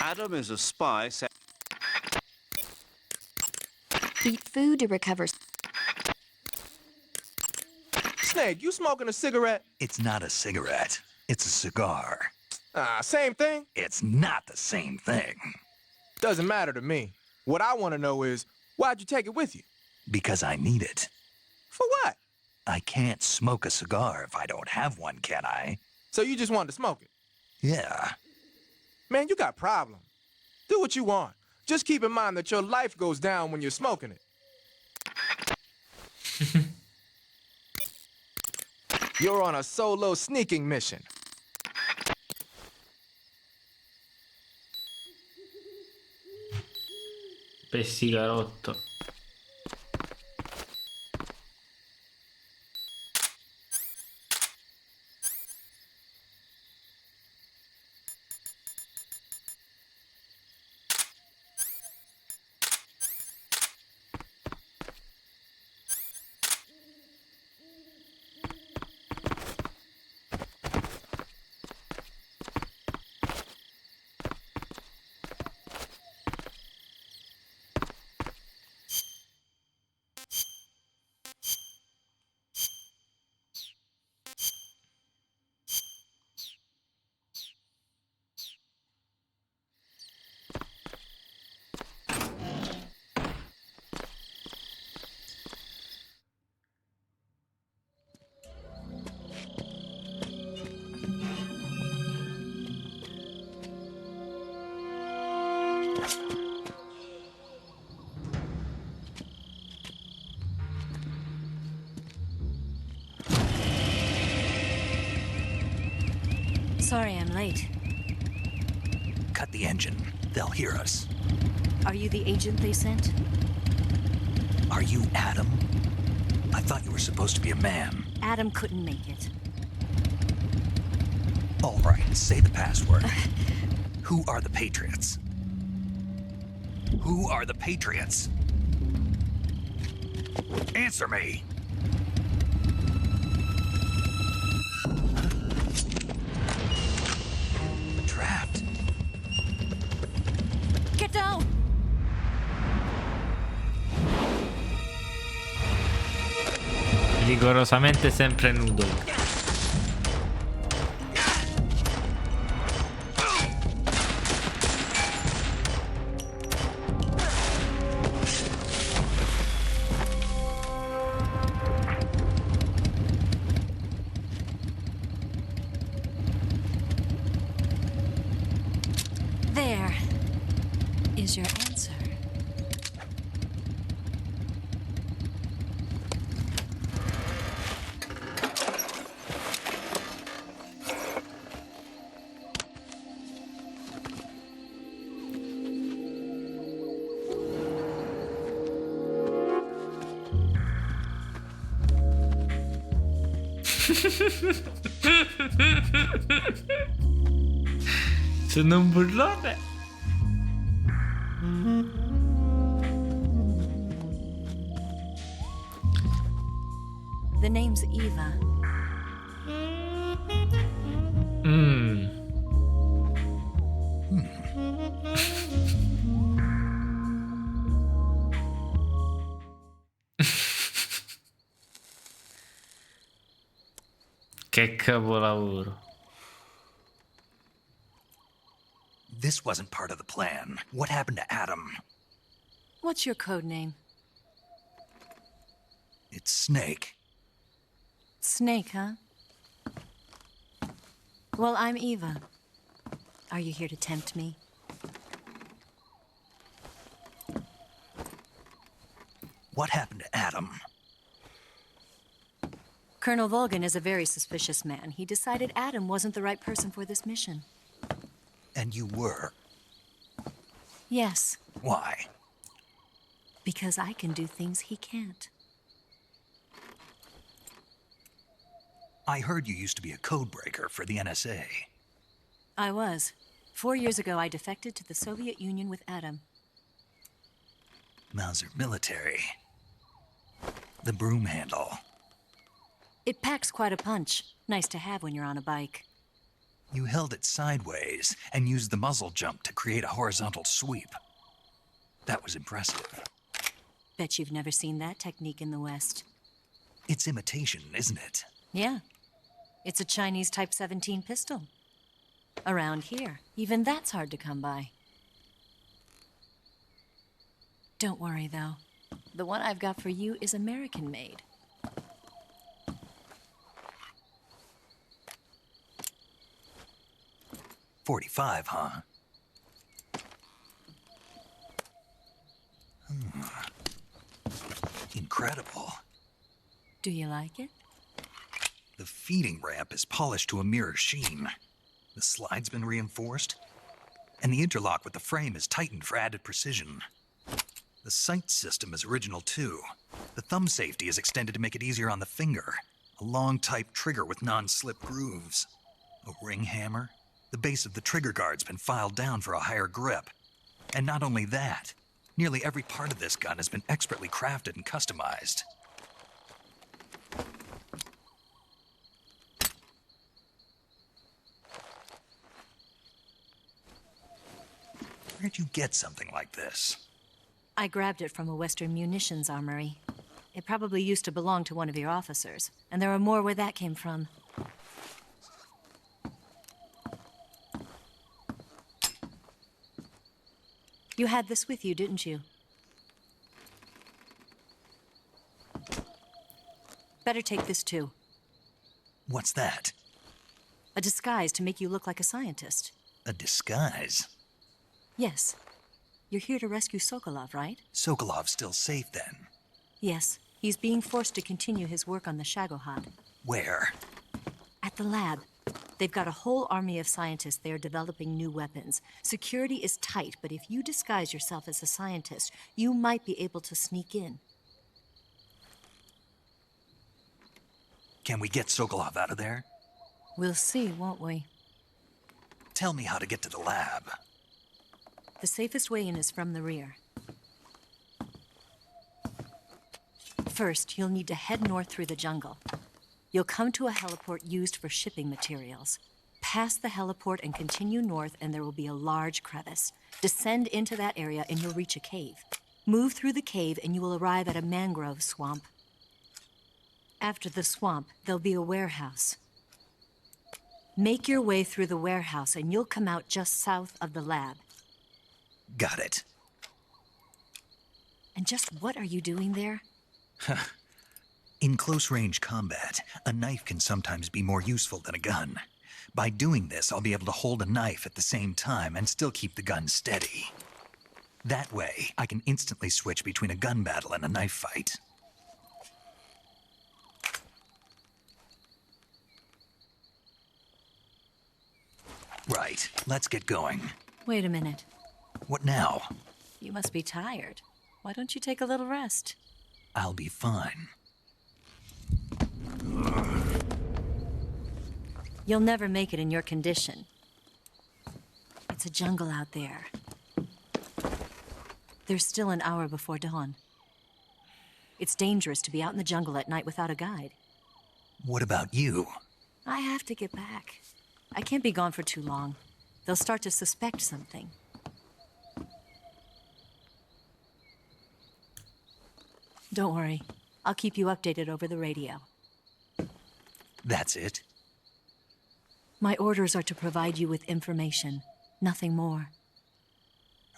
S11: Adam is a spy.
S2: Eat food to recover...
S12: Snake, you smoking a cigarette?
S3: It's not a cigarette. It's a cigar.
S12: Same thing?
S3: It's not the same thing.
S12: Doesn't matter to me. What I want to know is, why'd you take it with you?
S3: Because I need it.
S12: For what?
S3: I can't smoke a cigar if I don't have one, can I?
S12: So you just wanted to smoke it?
S3: Yeah.
S12: Man, you got problems. Do what you want. Just keep in mind that your life goes down when you're smoking it. You're on a solo sneaking mission.
S1: Pessigarotto.
S16: Sorry I'm late.
S3: Cut the engine. They'll hear us.
S16: Are you the agent they sent?
S3: Are you Adam? I thought you were supposed to be a man.
S16: Adam couldn't make it.
S3: All right, say the password. Who are the Patriots? Who are the Patriots? Answer me! Trapped.
S16: Get down!
S1: Rigorosamente sempre nudo.
S16: is your answer?
S1: Sono un burlone.
S16: The name's Eva.
S1: Che capolavoro.
S3: This wasn't part of the plan. What happened to Adam?
S16: What's your code name?
S3: It's Snake.
S16: Snake, huh? Well, I'm Eva. Are you here to tempt me?
S3: What happened to Adam?
S16: Colonel Volgan is a very suspicious man. He decided Adam wasn't the right person for this mission.
S3: And you were?
S16: Yes.
S3: Why?
S16: Because I can do things he can't.
S3: I heard you used to be a codebreaker for the NSA.
S16: I was. 4 years ago, I defected to the Soviet Union with Adam.
S3: Mauser military. The broom handle.
S16: It packs quite a punch. Nice to have when you're on a bike.
S3: You held it sideways and used the muzzle jump to create a horizontal sweep. That was impressive.
S16: Bet you've never seen that technique in the West.
S3: It's imitation, isn't it?
S16: Yeah. It's a Chinese Type 17 pistol. Around here, even that's hard to come by. Don't worry, though. The one I've got for you is American-made.
S3: .45, huh? Incredible.
S16: Do you like it?
S3: The feeding ramp is polished to a mirror sheen. The slide's been reinforced, and the interlock with the frame is tightened for added precision. The sight system is original too. The thumb safety is extended to make it easier on the finger. A long type trigger with non-slip grooves. A ring hammer. The base of the trigger guard's been filed down for a higher grip. And not only that, nearly every part of this gun has been expertly crafted and customized. Where'd you get something like this?
S16: I grabbed it from a Western munitions armory. It probably used to belong to one of your officers, and there are more where that came from. You had this with you, didn't you? Better take this too.
S3: What's that?
S16: A disguise to make you look like a scientist.
S3: A disguise?
S16: Yes. You're here to rescue Sokolov, right?
S3: Sokolov's still safe then?
S16: Yes. He's being forced to continue his work on the Shagohod.
S3: Where?
S16: At the lab. They've got a whole army of scientists there developing new weapons. Security is tight, but if you disguise yourself as a scientist, you might be able to sneak in.
S3: Can we get Sokolov out of there?
S16: We'll see, won't we?
S3: Tell me how to get to the lab.
S16: The safest way in is from the rear. First, you'll need to head north through the jungle. You'll come to a heliport used for shipping materials. Pass the heliport and continue north, and there will be a large crevice. Descend into that area, and you'll reach a cave. Move through the cave, and you will arrive at a mangrove swamp. After the swamp, there'll be a warehouse. Make your way through the warehouse, and you'll come out just south of the lab.
S3: Got it.
S16: And just what are you doing there?
S3: In close-range combat, a knife can sometimes be more useful than a gun. By doing this, I'll be able to hold a knife at the same time and still keep the gun steady. That way, I can instantly switch between a gun battle and a knife fight. Right, let's get going.
S16: Wait a minute.
S3: What now?
S16: You must be tired. Why don't you take a little rest?
S3: I'll be fine.
S16: You'll never make it in your condition. It's a jungle out there. There's still an hour before dawn. It's dangerous to be out in the jungle at night without a guide.
S3: What about you?
S16: I have to get back. I can't be gone for too long. They'll start to suspect something. Don't worry. I'll keep you updated over the radio.
S3: That's it?
S16: My orders are to provide you with information. Nothing more.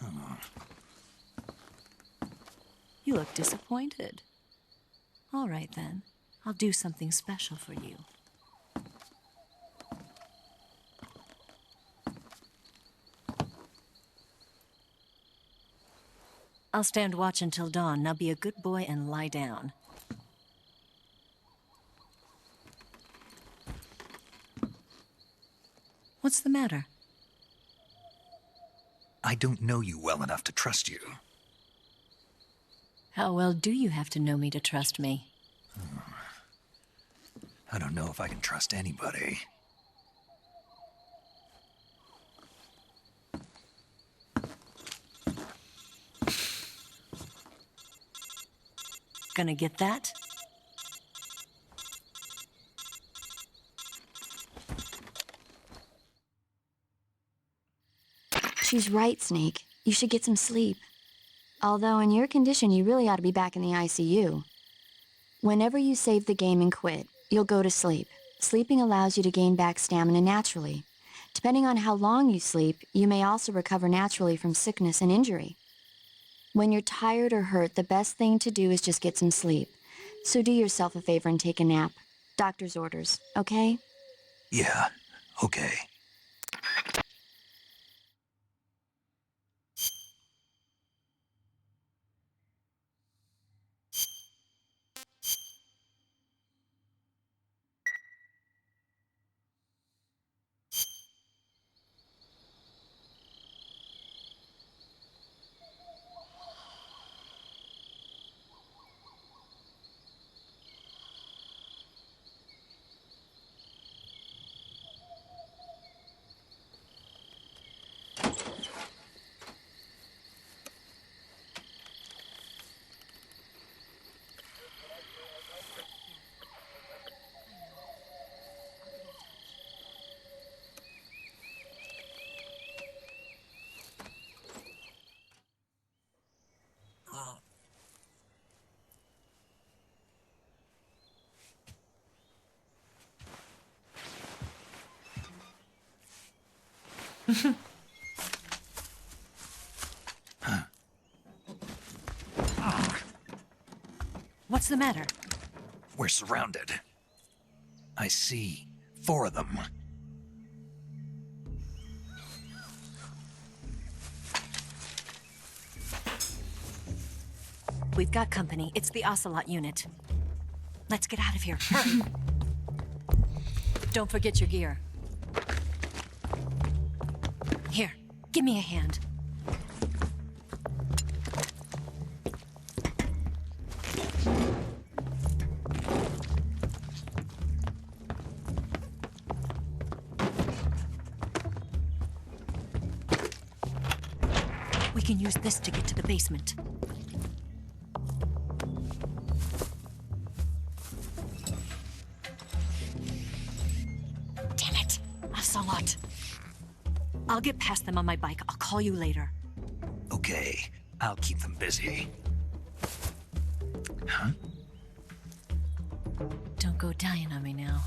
S3: Oh.
S16: You look disappointed. All right, then. I'll do something special for you. I'll stand watch until dawn. Now be a good boy and lie down. What's the matter?
S3: I don't know you well enough to trust you.
S16: How well do you have to know me to trust me?
S3: I don't know if I can trust anybody.
S16: Gonna get that?
S2: She's right, Snake. You should get some sleep. Although in your condition, you really ought to be back in the ICU. Whenever you save the game and quit, you'll go to sleep. Sleeping allows you to gain back stamina naturally. Depending on how long you sleep, you may also recover naturally from sickness and injury. When you're tired or hurt, the best thing to do is just get some sleep. So do yourself a favor and take a nap. Doctor's orders, okay?
S3: Yeah, okay.
S16: What's the matter?
S3: We're surrounded. I see 4 of them.
S16: We've got company. It's the Ocelot unit. Let's get out of here. Hurry. Don't forget your gear. Here, give me a hand. We can use this to get to the basement. Damn it, Ocelot. I'll get past them on my bike. I'll call you later.
S3: Okay, I'll keep them busy. Huh?
S16: Don't go dying on me now.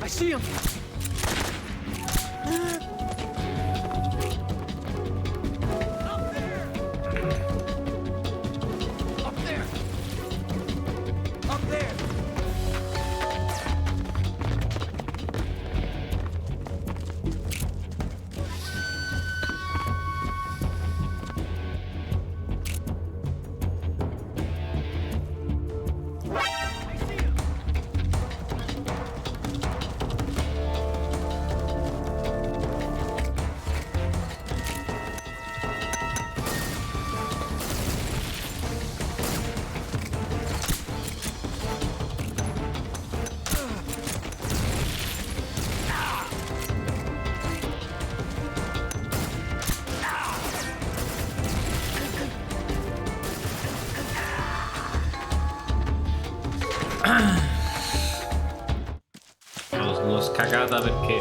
S12: I see him! Up there! Up there!
S1: L'ho scagata perché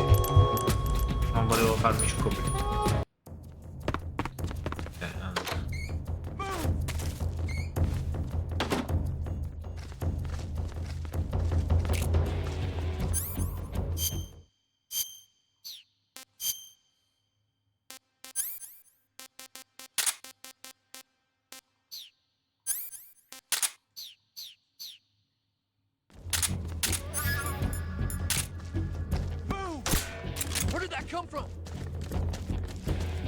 S1: non volevo farmi scoprire.
S12: Where did that come from?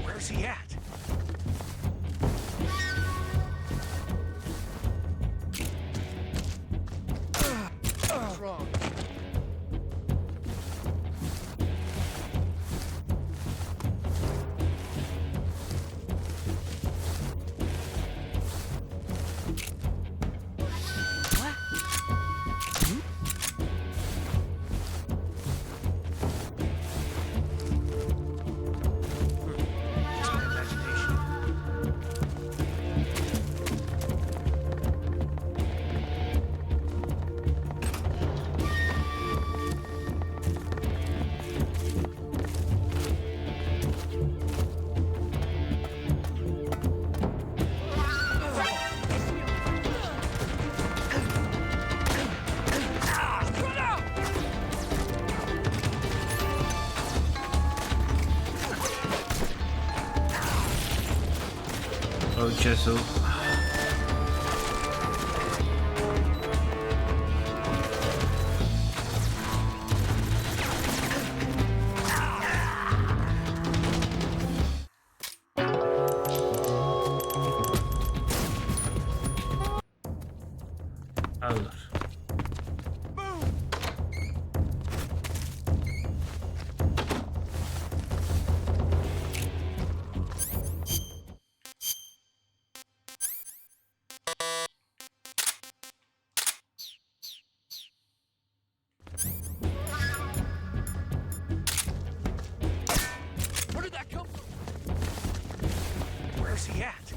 S12: Where's he at? What's wrong?
S1: Oh Gesù. Allora.
S12: Where did that come from? Where's he at?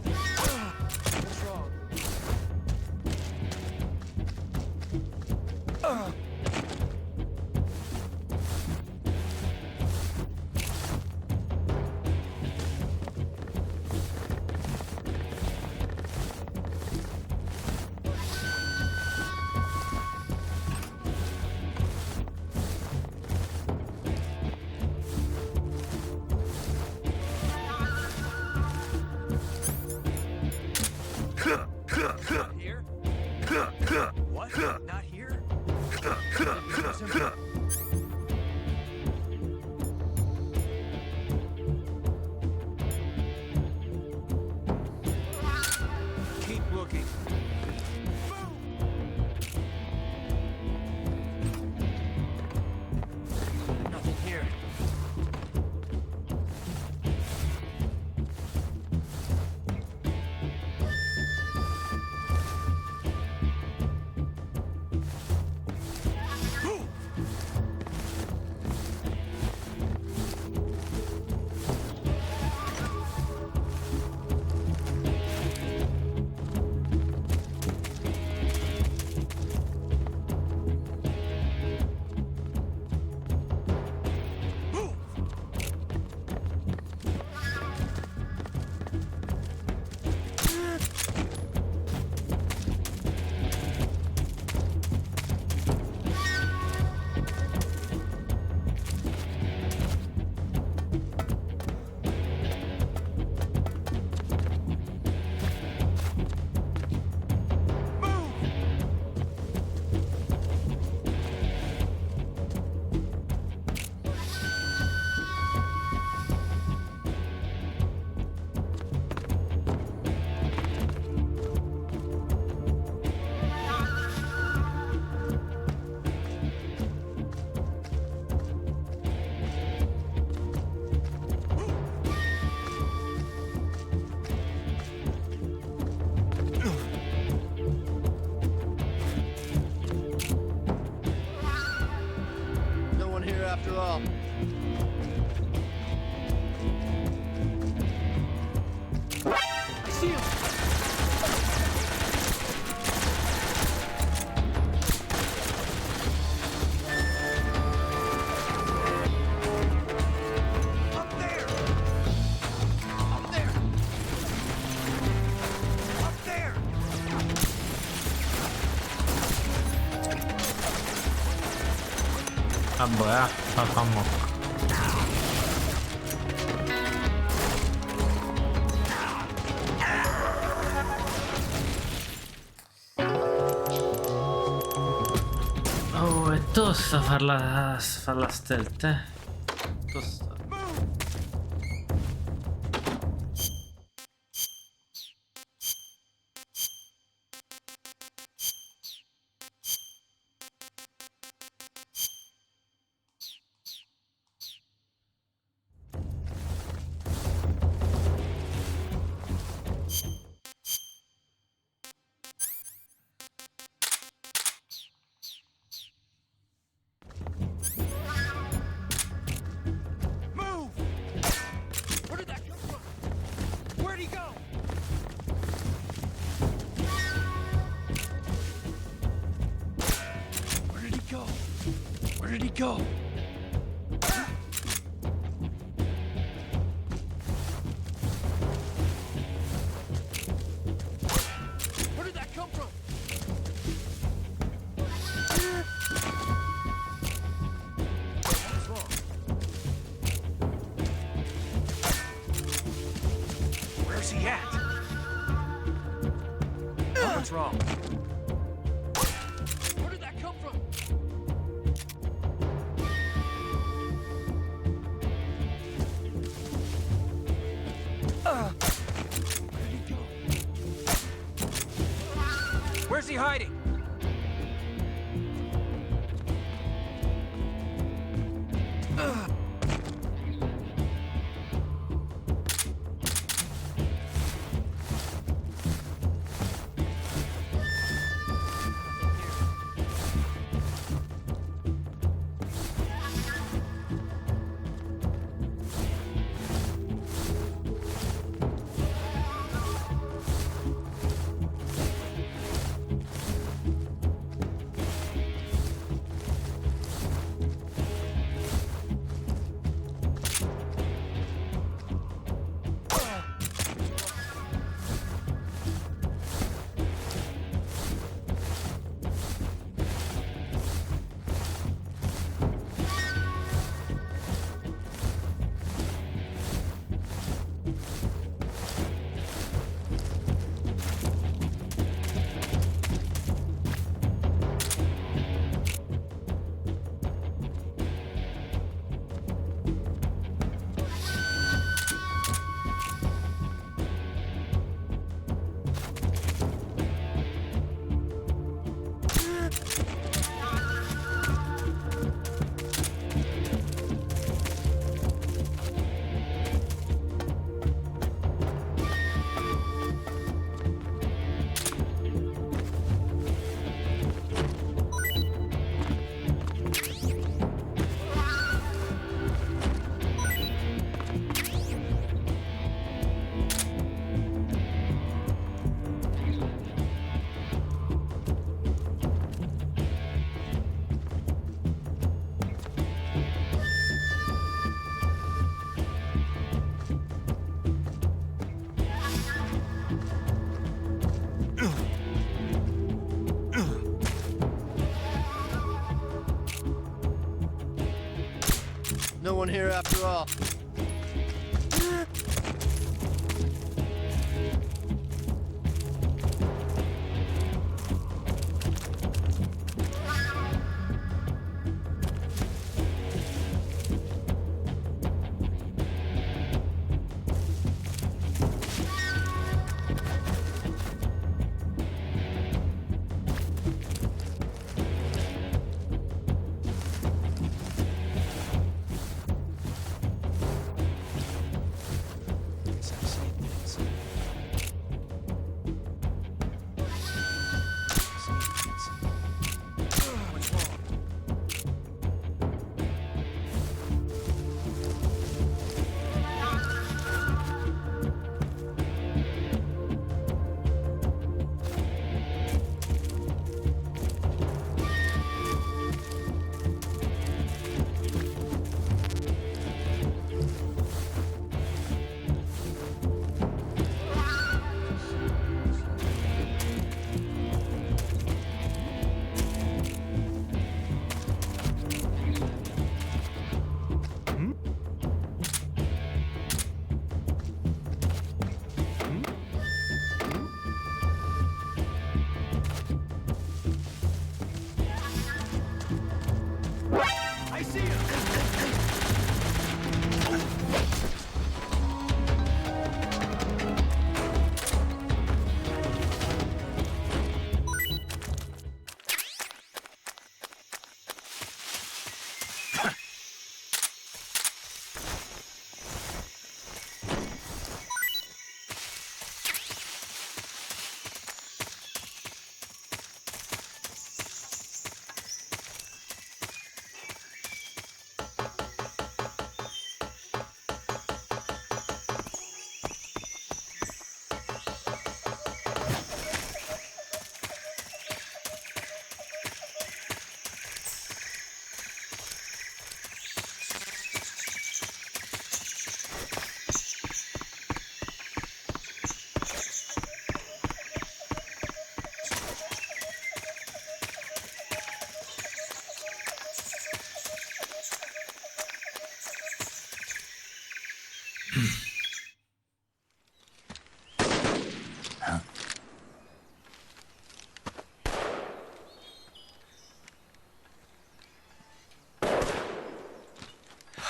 S12: What's wrong?
S8: Here? What? Not here? Keep looking. Nothing here.
S17: After all.
S8: I see him! Up there! Up there! Up there!
S1: Vabbè, facciamo. Oh, è tosta farla stealth, tosta.
S8: Where did he go? Where did that come from? What's wrong? Where's he at? What's wrong? Where did that come from? Where'd he go? Where's he hiding?
S17: one here after all.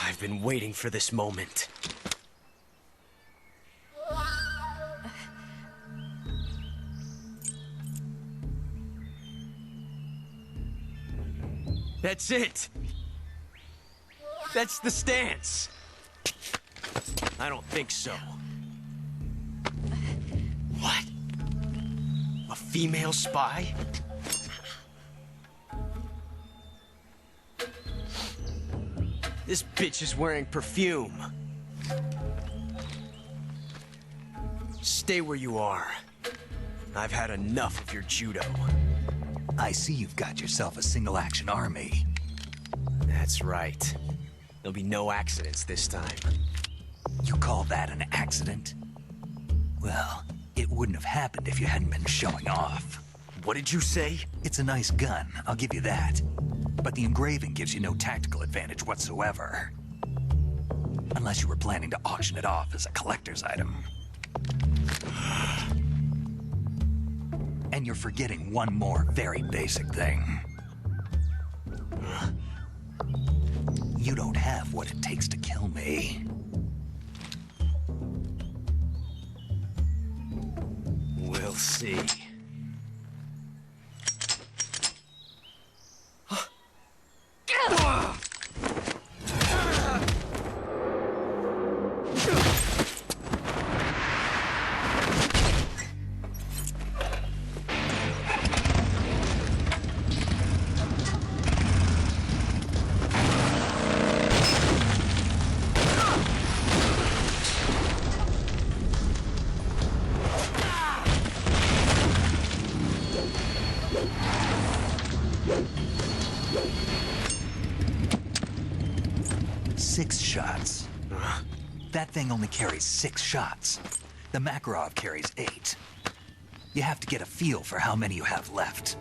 S14: I've been waiting for this moment. That's it! That's the stance! I don't think so. What? A female spy? This bitch is wearing perfume. Stay where you are. I've had enough of your judo.
S3: I see you've got yourself a single-action army.
S14: That's right. There'll be no accidents this time.
S3: You call that an accident? Well, it wouldn't have happened if you hadn't been showing off.
S14: What did you say?
S3: It's a nice gun, I'll give you that. But the engraving gives you no tactical advantage whatsoever. Unless you were planning to auction it off as a collector's item. And you're forgetting one more very basic thing. You don't have what it takes to kill me.
S14: We'll see.
S3: That thing only carries 6 shots. The Makarov carries 8. You have to get a feel for how many you have left.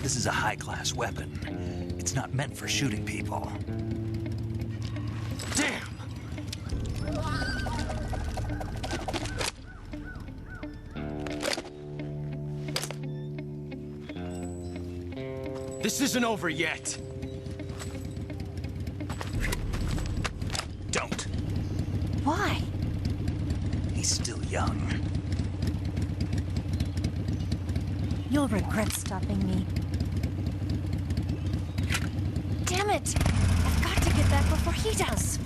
S3: This is a high-class weapon. It's not meant for shooting people.
S14: Damn! This isn't over yet.
S3: Don't.
S16: Why?
S3: He's still young.
S16: You'll regret stopping me. Damn it! I've got to get back before he does.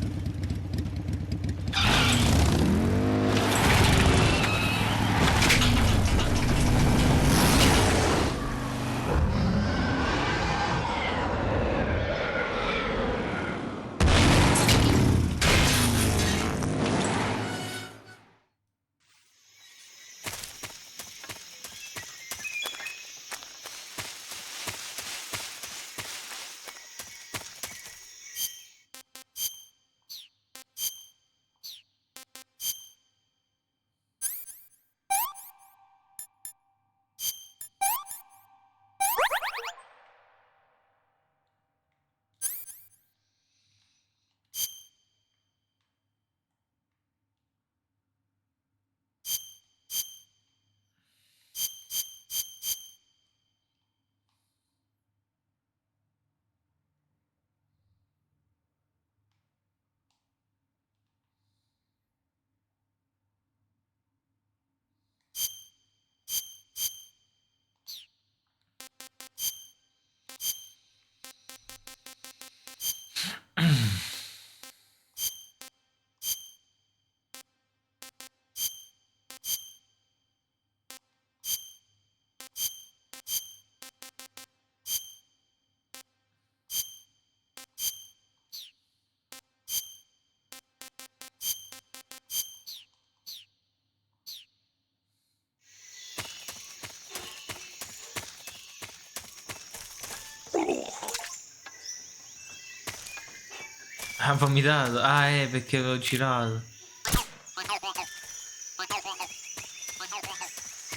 S1: Ha vomitato? Ah, perché l'ho girato.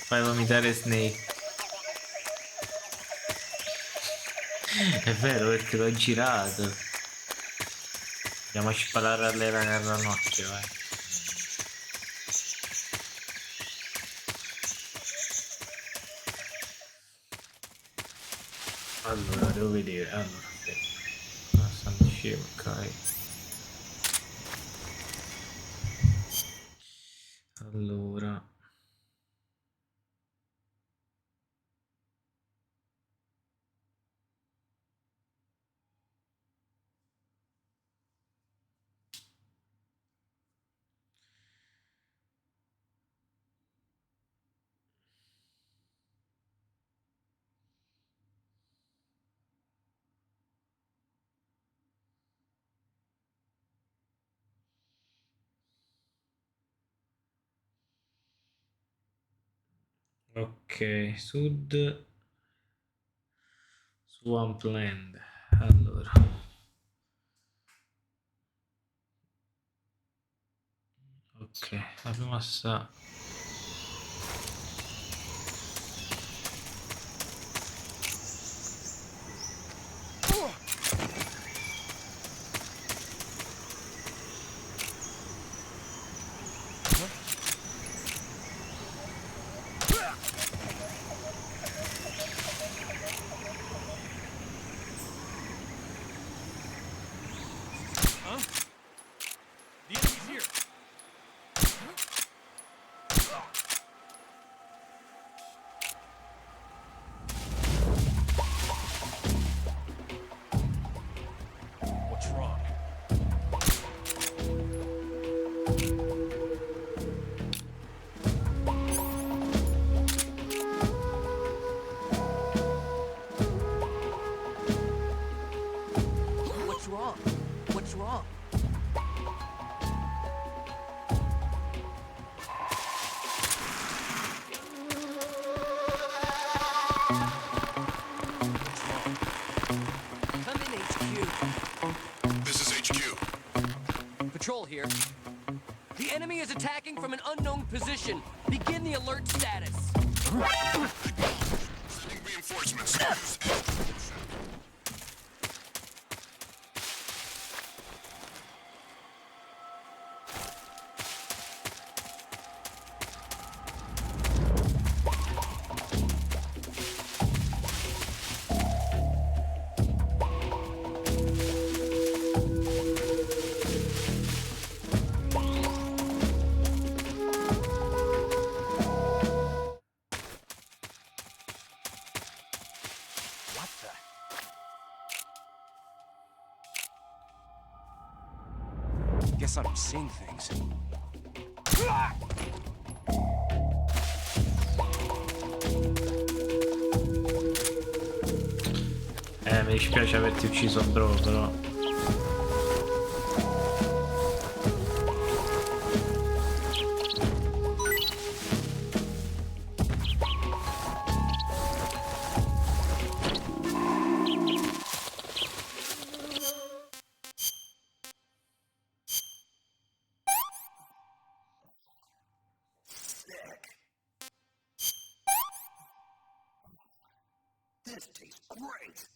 S1: Fai vomitare Snake. È vero, perché l'ho girato. Andiamo a sparare alle ranocchie, vai. Allora, devo vedere. Allora, aspetta. Stanno scemo, ok. Allora. Ok, sud Swampland. Allora, ok, la prima sta.
S14: Here. The enemy is attacking from an unknown position. Begin the alert status.
S15: Sending reinforcements. Use extra caution.
S8: Guess I'm seeing things.
S1: Mi dispiace averti ucciso bro, però.
S6: This tastes great.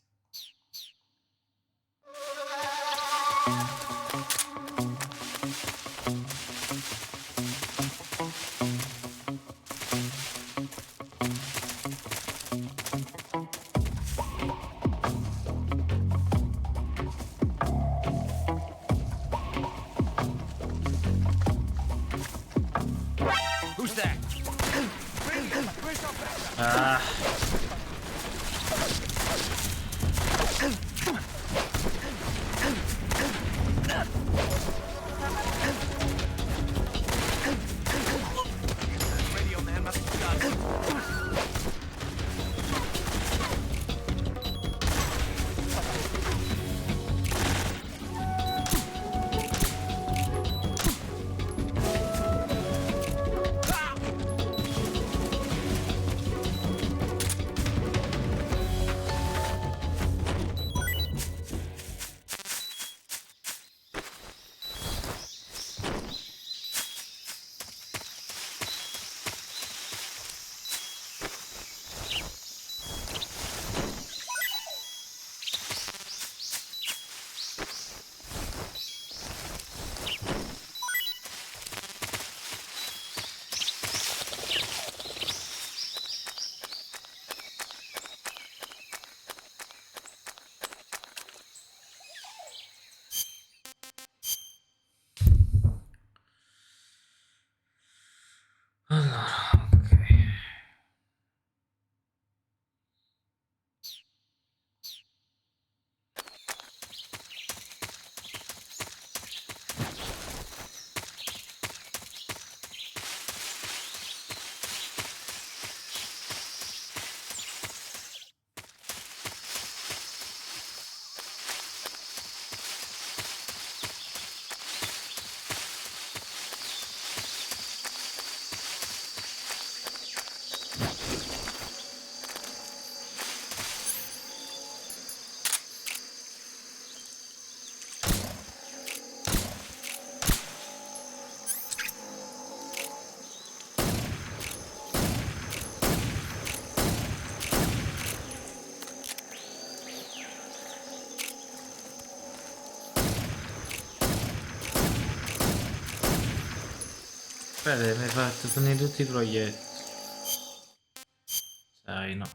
S8: Who's that?
S1: Ah.
S12: Radio man must be done.
S1: Allora, ok. Fede, mi hai fatto finire tutti i proietti. Sai, no.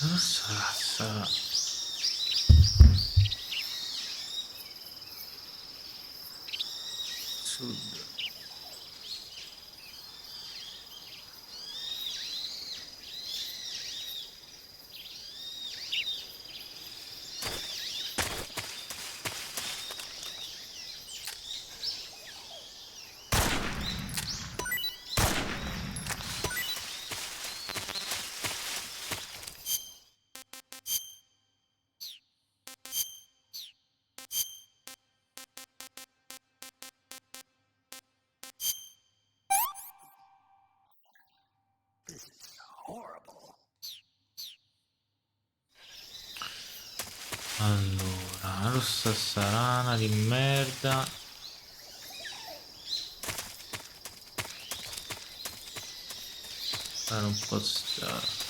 S1: Rossa. Sud. Allora, rossa sarana di merda. Non può stare.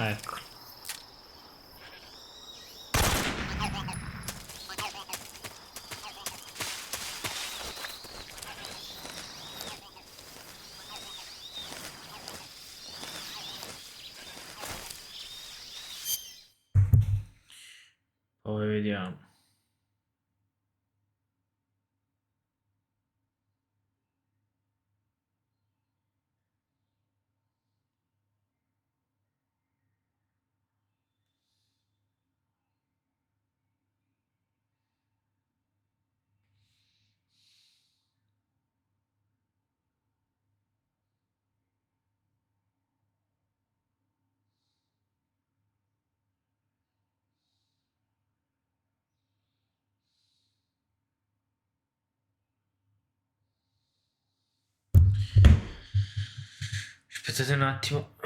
S1: Ecco. Poi vediamo. Aspettate un attimo.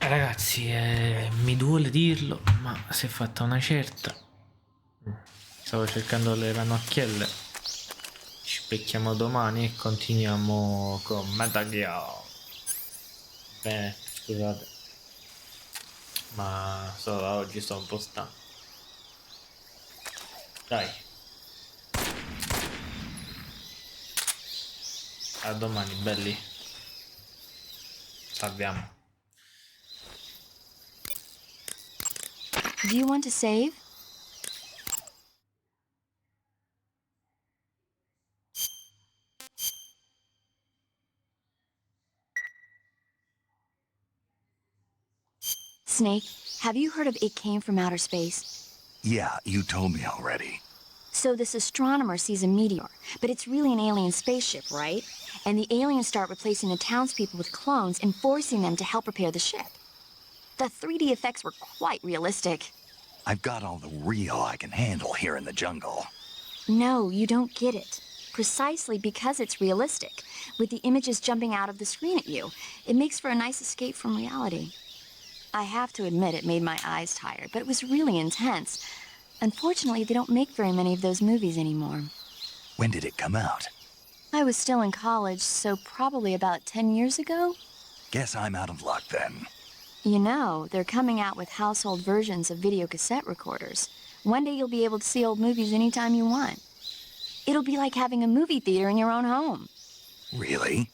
S1: Ragazzi, mi duole dirlo, ma si è fatta una certa. Stavo cercando le ranocchielle. Ci becchiamo domani e continuiamo con Metal Gear. Bene, scusate, ma solo da oggi sto un po' stanco. Dai, a domani belli. Salviamo.
S2: Do you want to save? Snake, have you heard of It Came from Outer Space?
S3: Yeah, you told me already.
S2: So this astronomer sees a meteor, but it's really an alien spaceship, right? And the aliens start replacing the townspeople with clones and forcing them to help repair the ship. The 3D effects were quite realistic.
S3: I've got all the real I can handle here in the jungle.
S2: No, you don't get it. Precisely because it's realistic, with the images jumping out of the screen at you, it makes for a nice escape from reality. I have to admit it made my eyes tired, but it was really intense. Unfortunately, they don't make very many of those movies anymore.
S3: When did it come out?
S2: I was still in college, so probably about 10 years ago.
S3: Guess I'm out of luck then.
S2: You know, they're coming out with household versions of video cassette recorders. One day you'll be able to see old movies anytime you want. It'll be like having a movie theater in your own home.
S3: Really?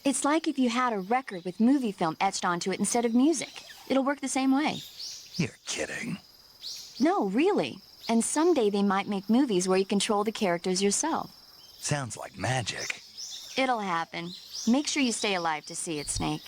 S2: It's like if you had a record with movie film etched onto it instead of music. It'll work the same way.
S3: You're kidding.
S2: No, really. And someday they might make movies where you control the characters yourself.
S3: Sounds like magic.
S2: It'll happen. Make sure you stay alive to see it, Snake.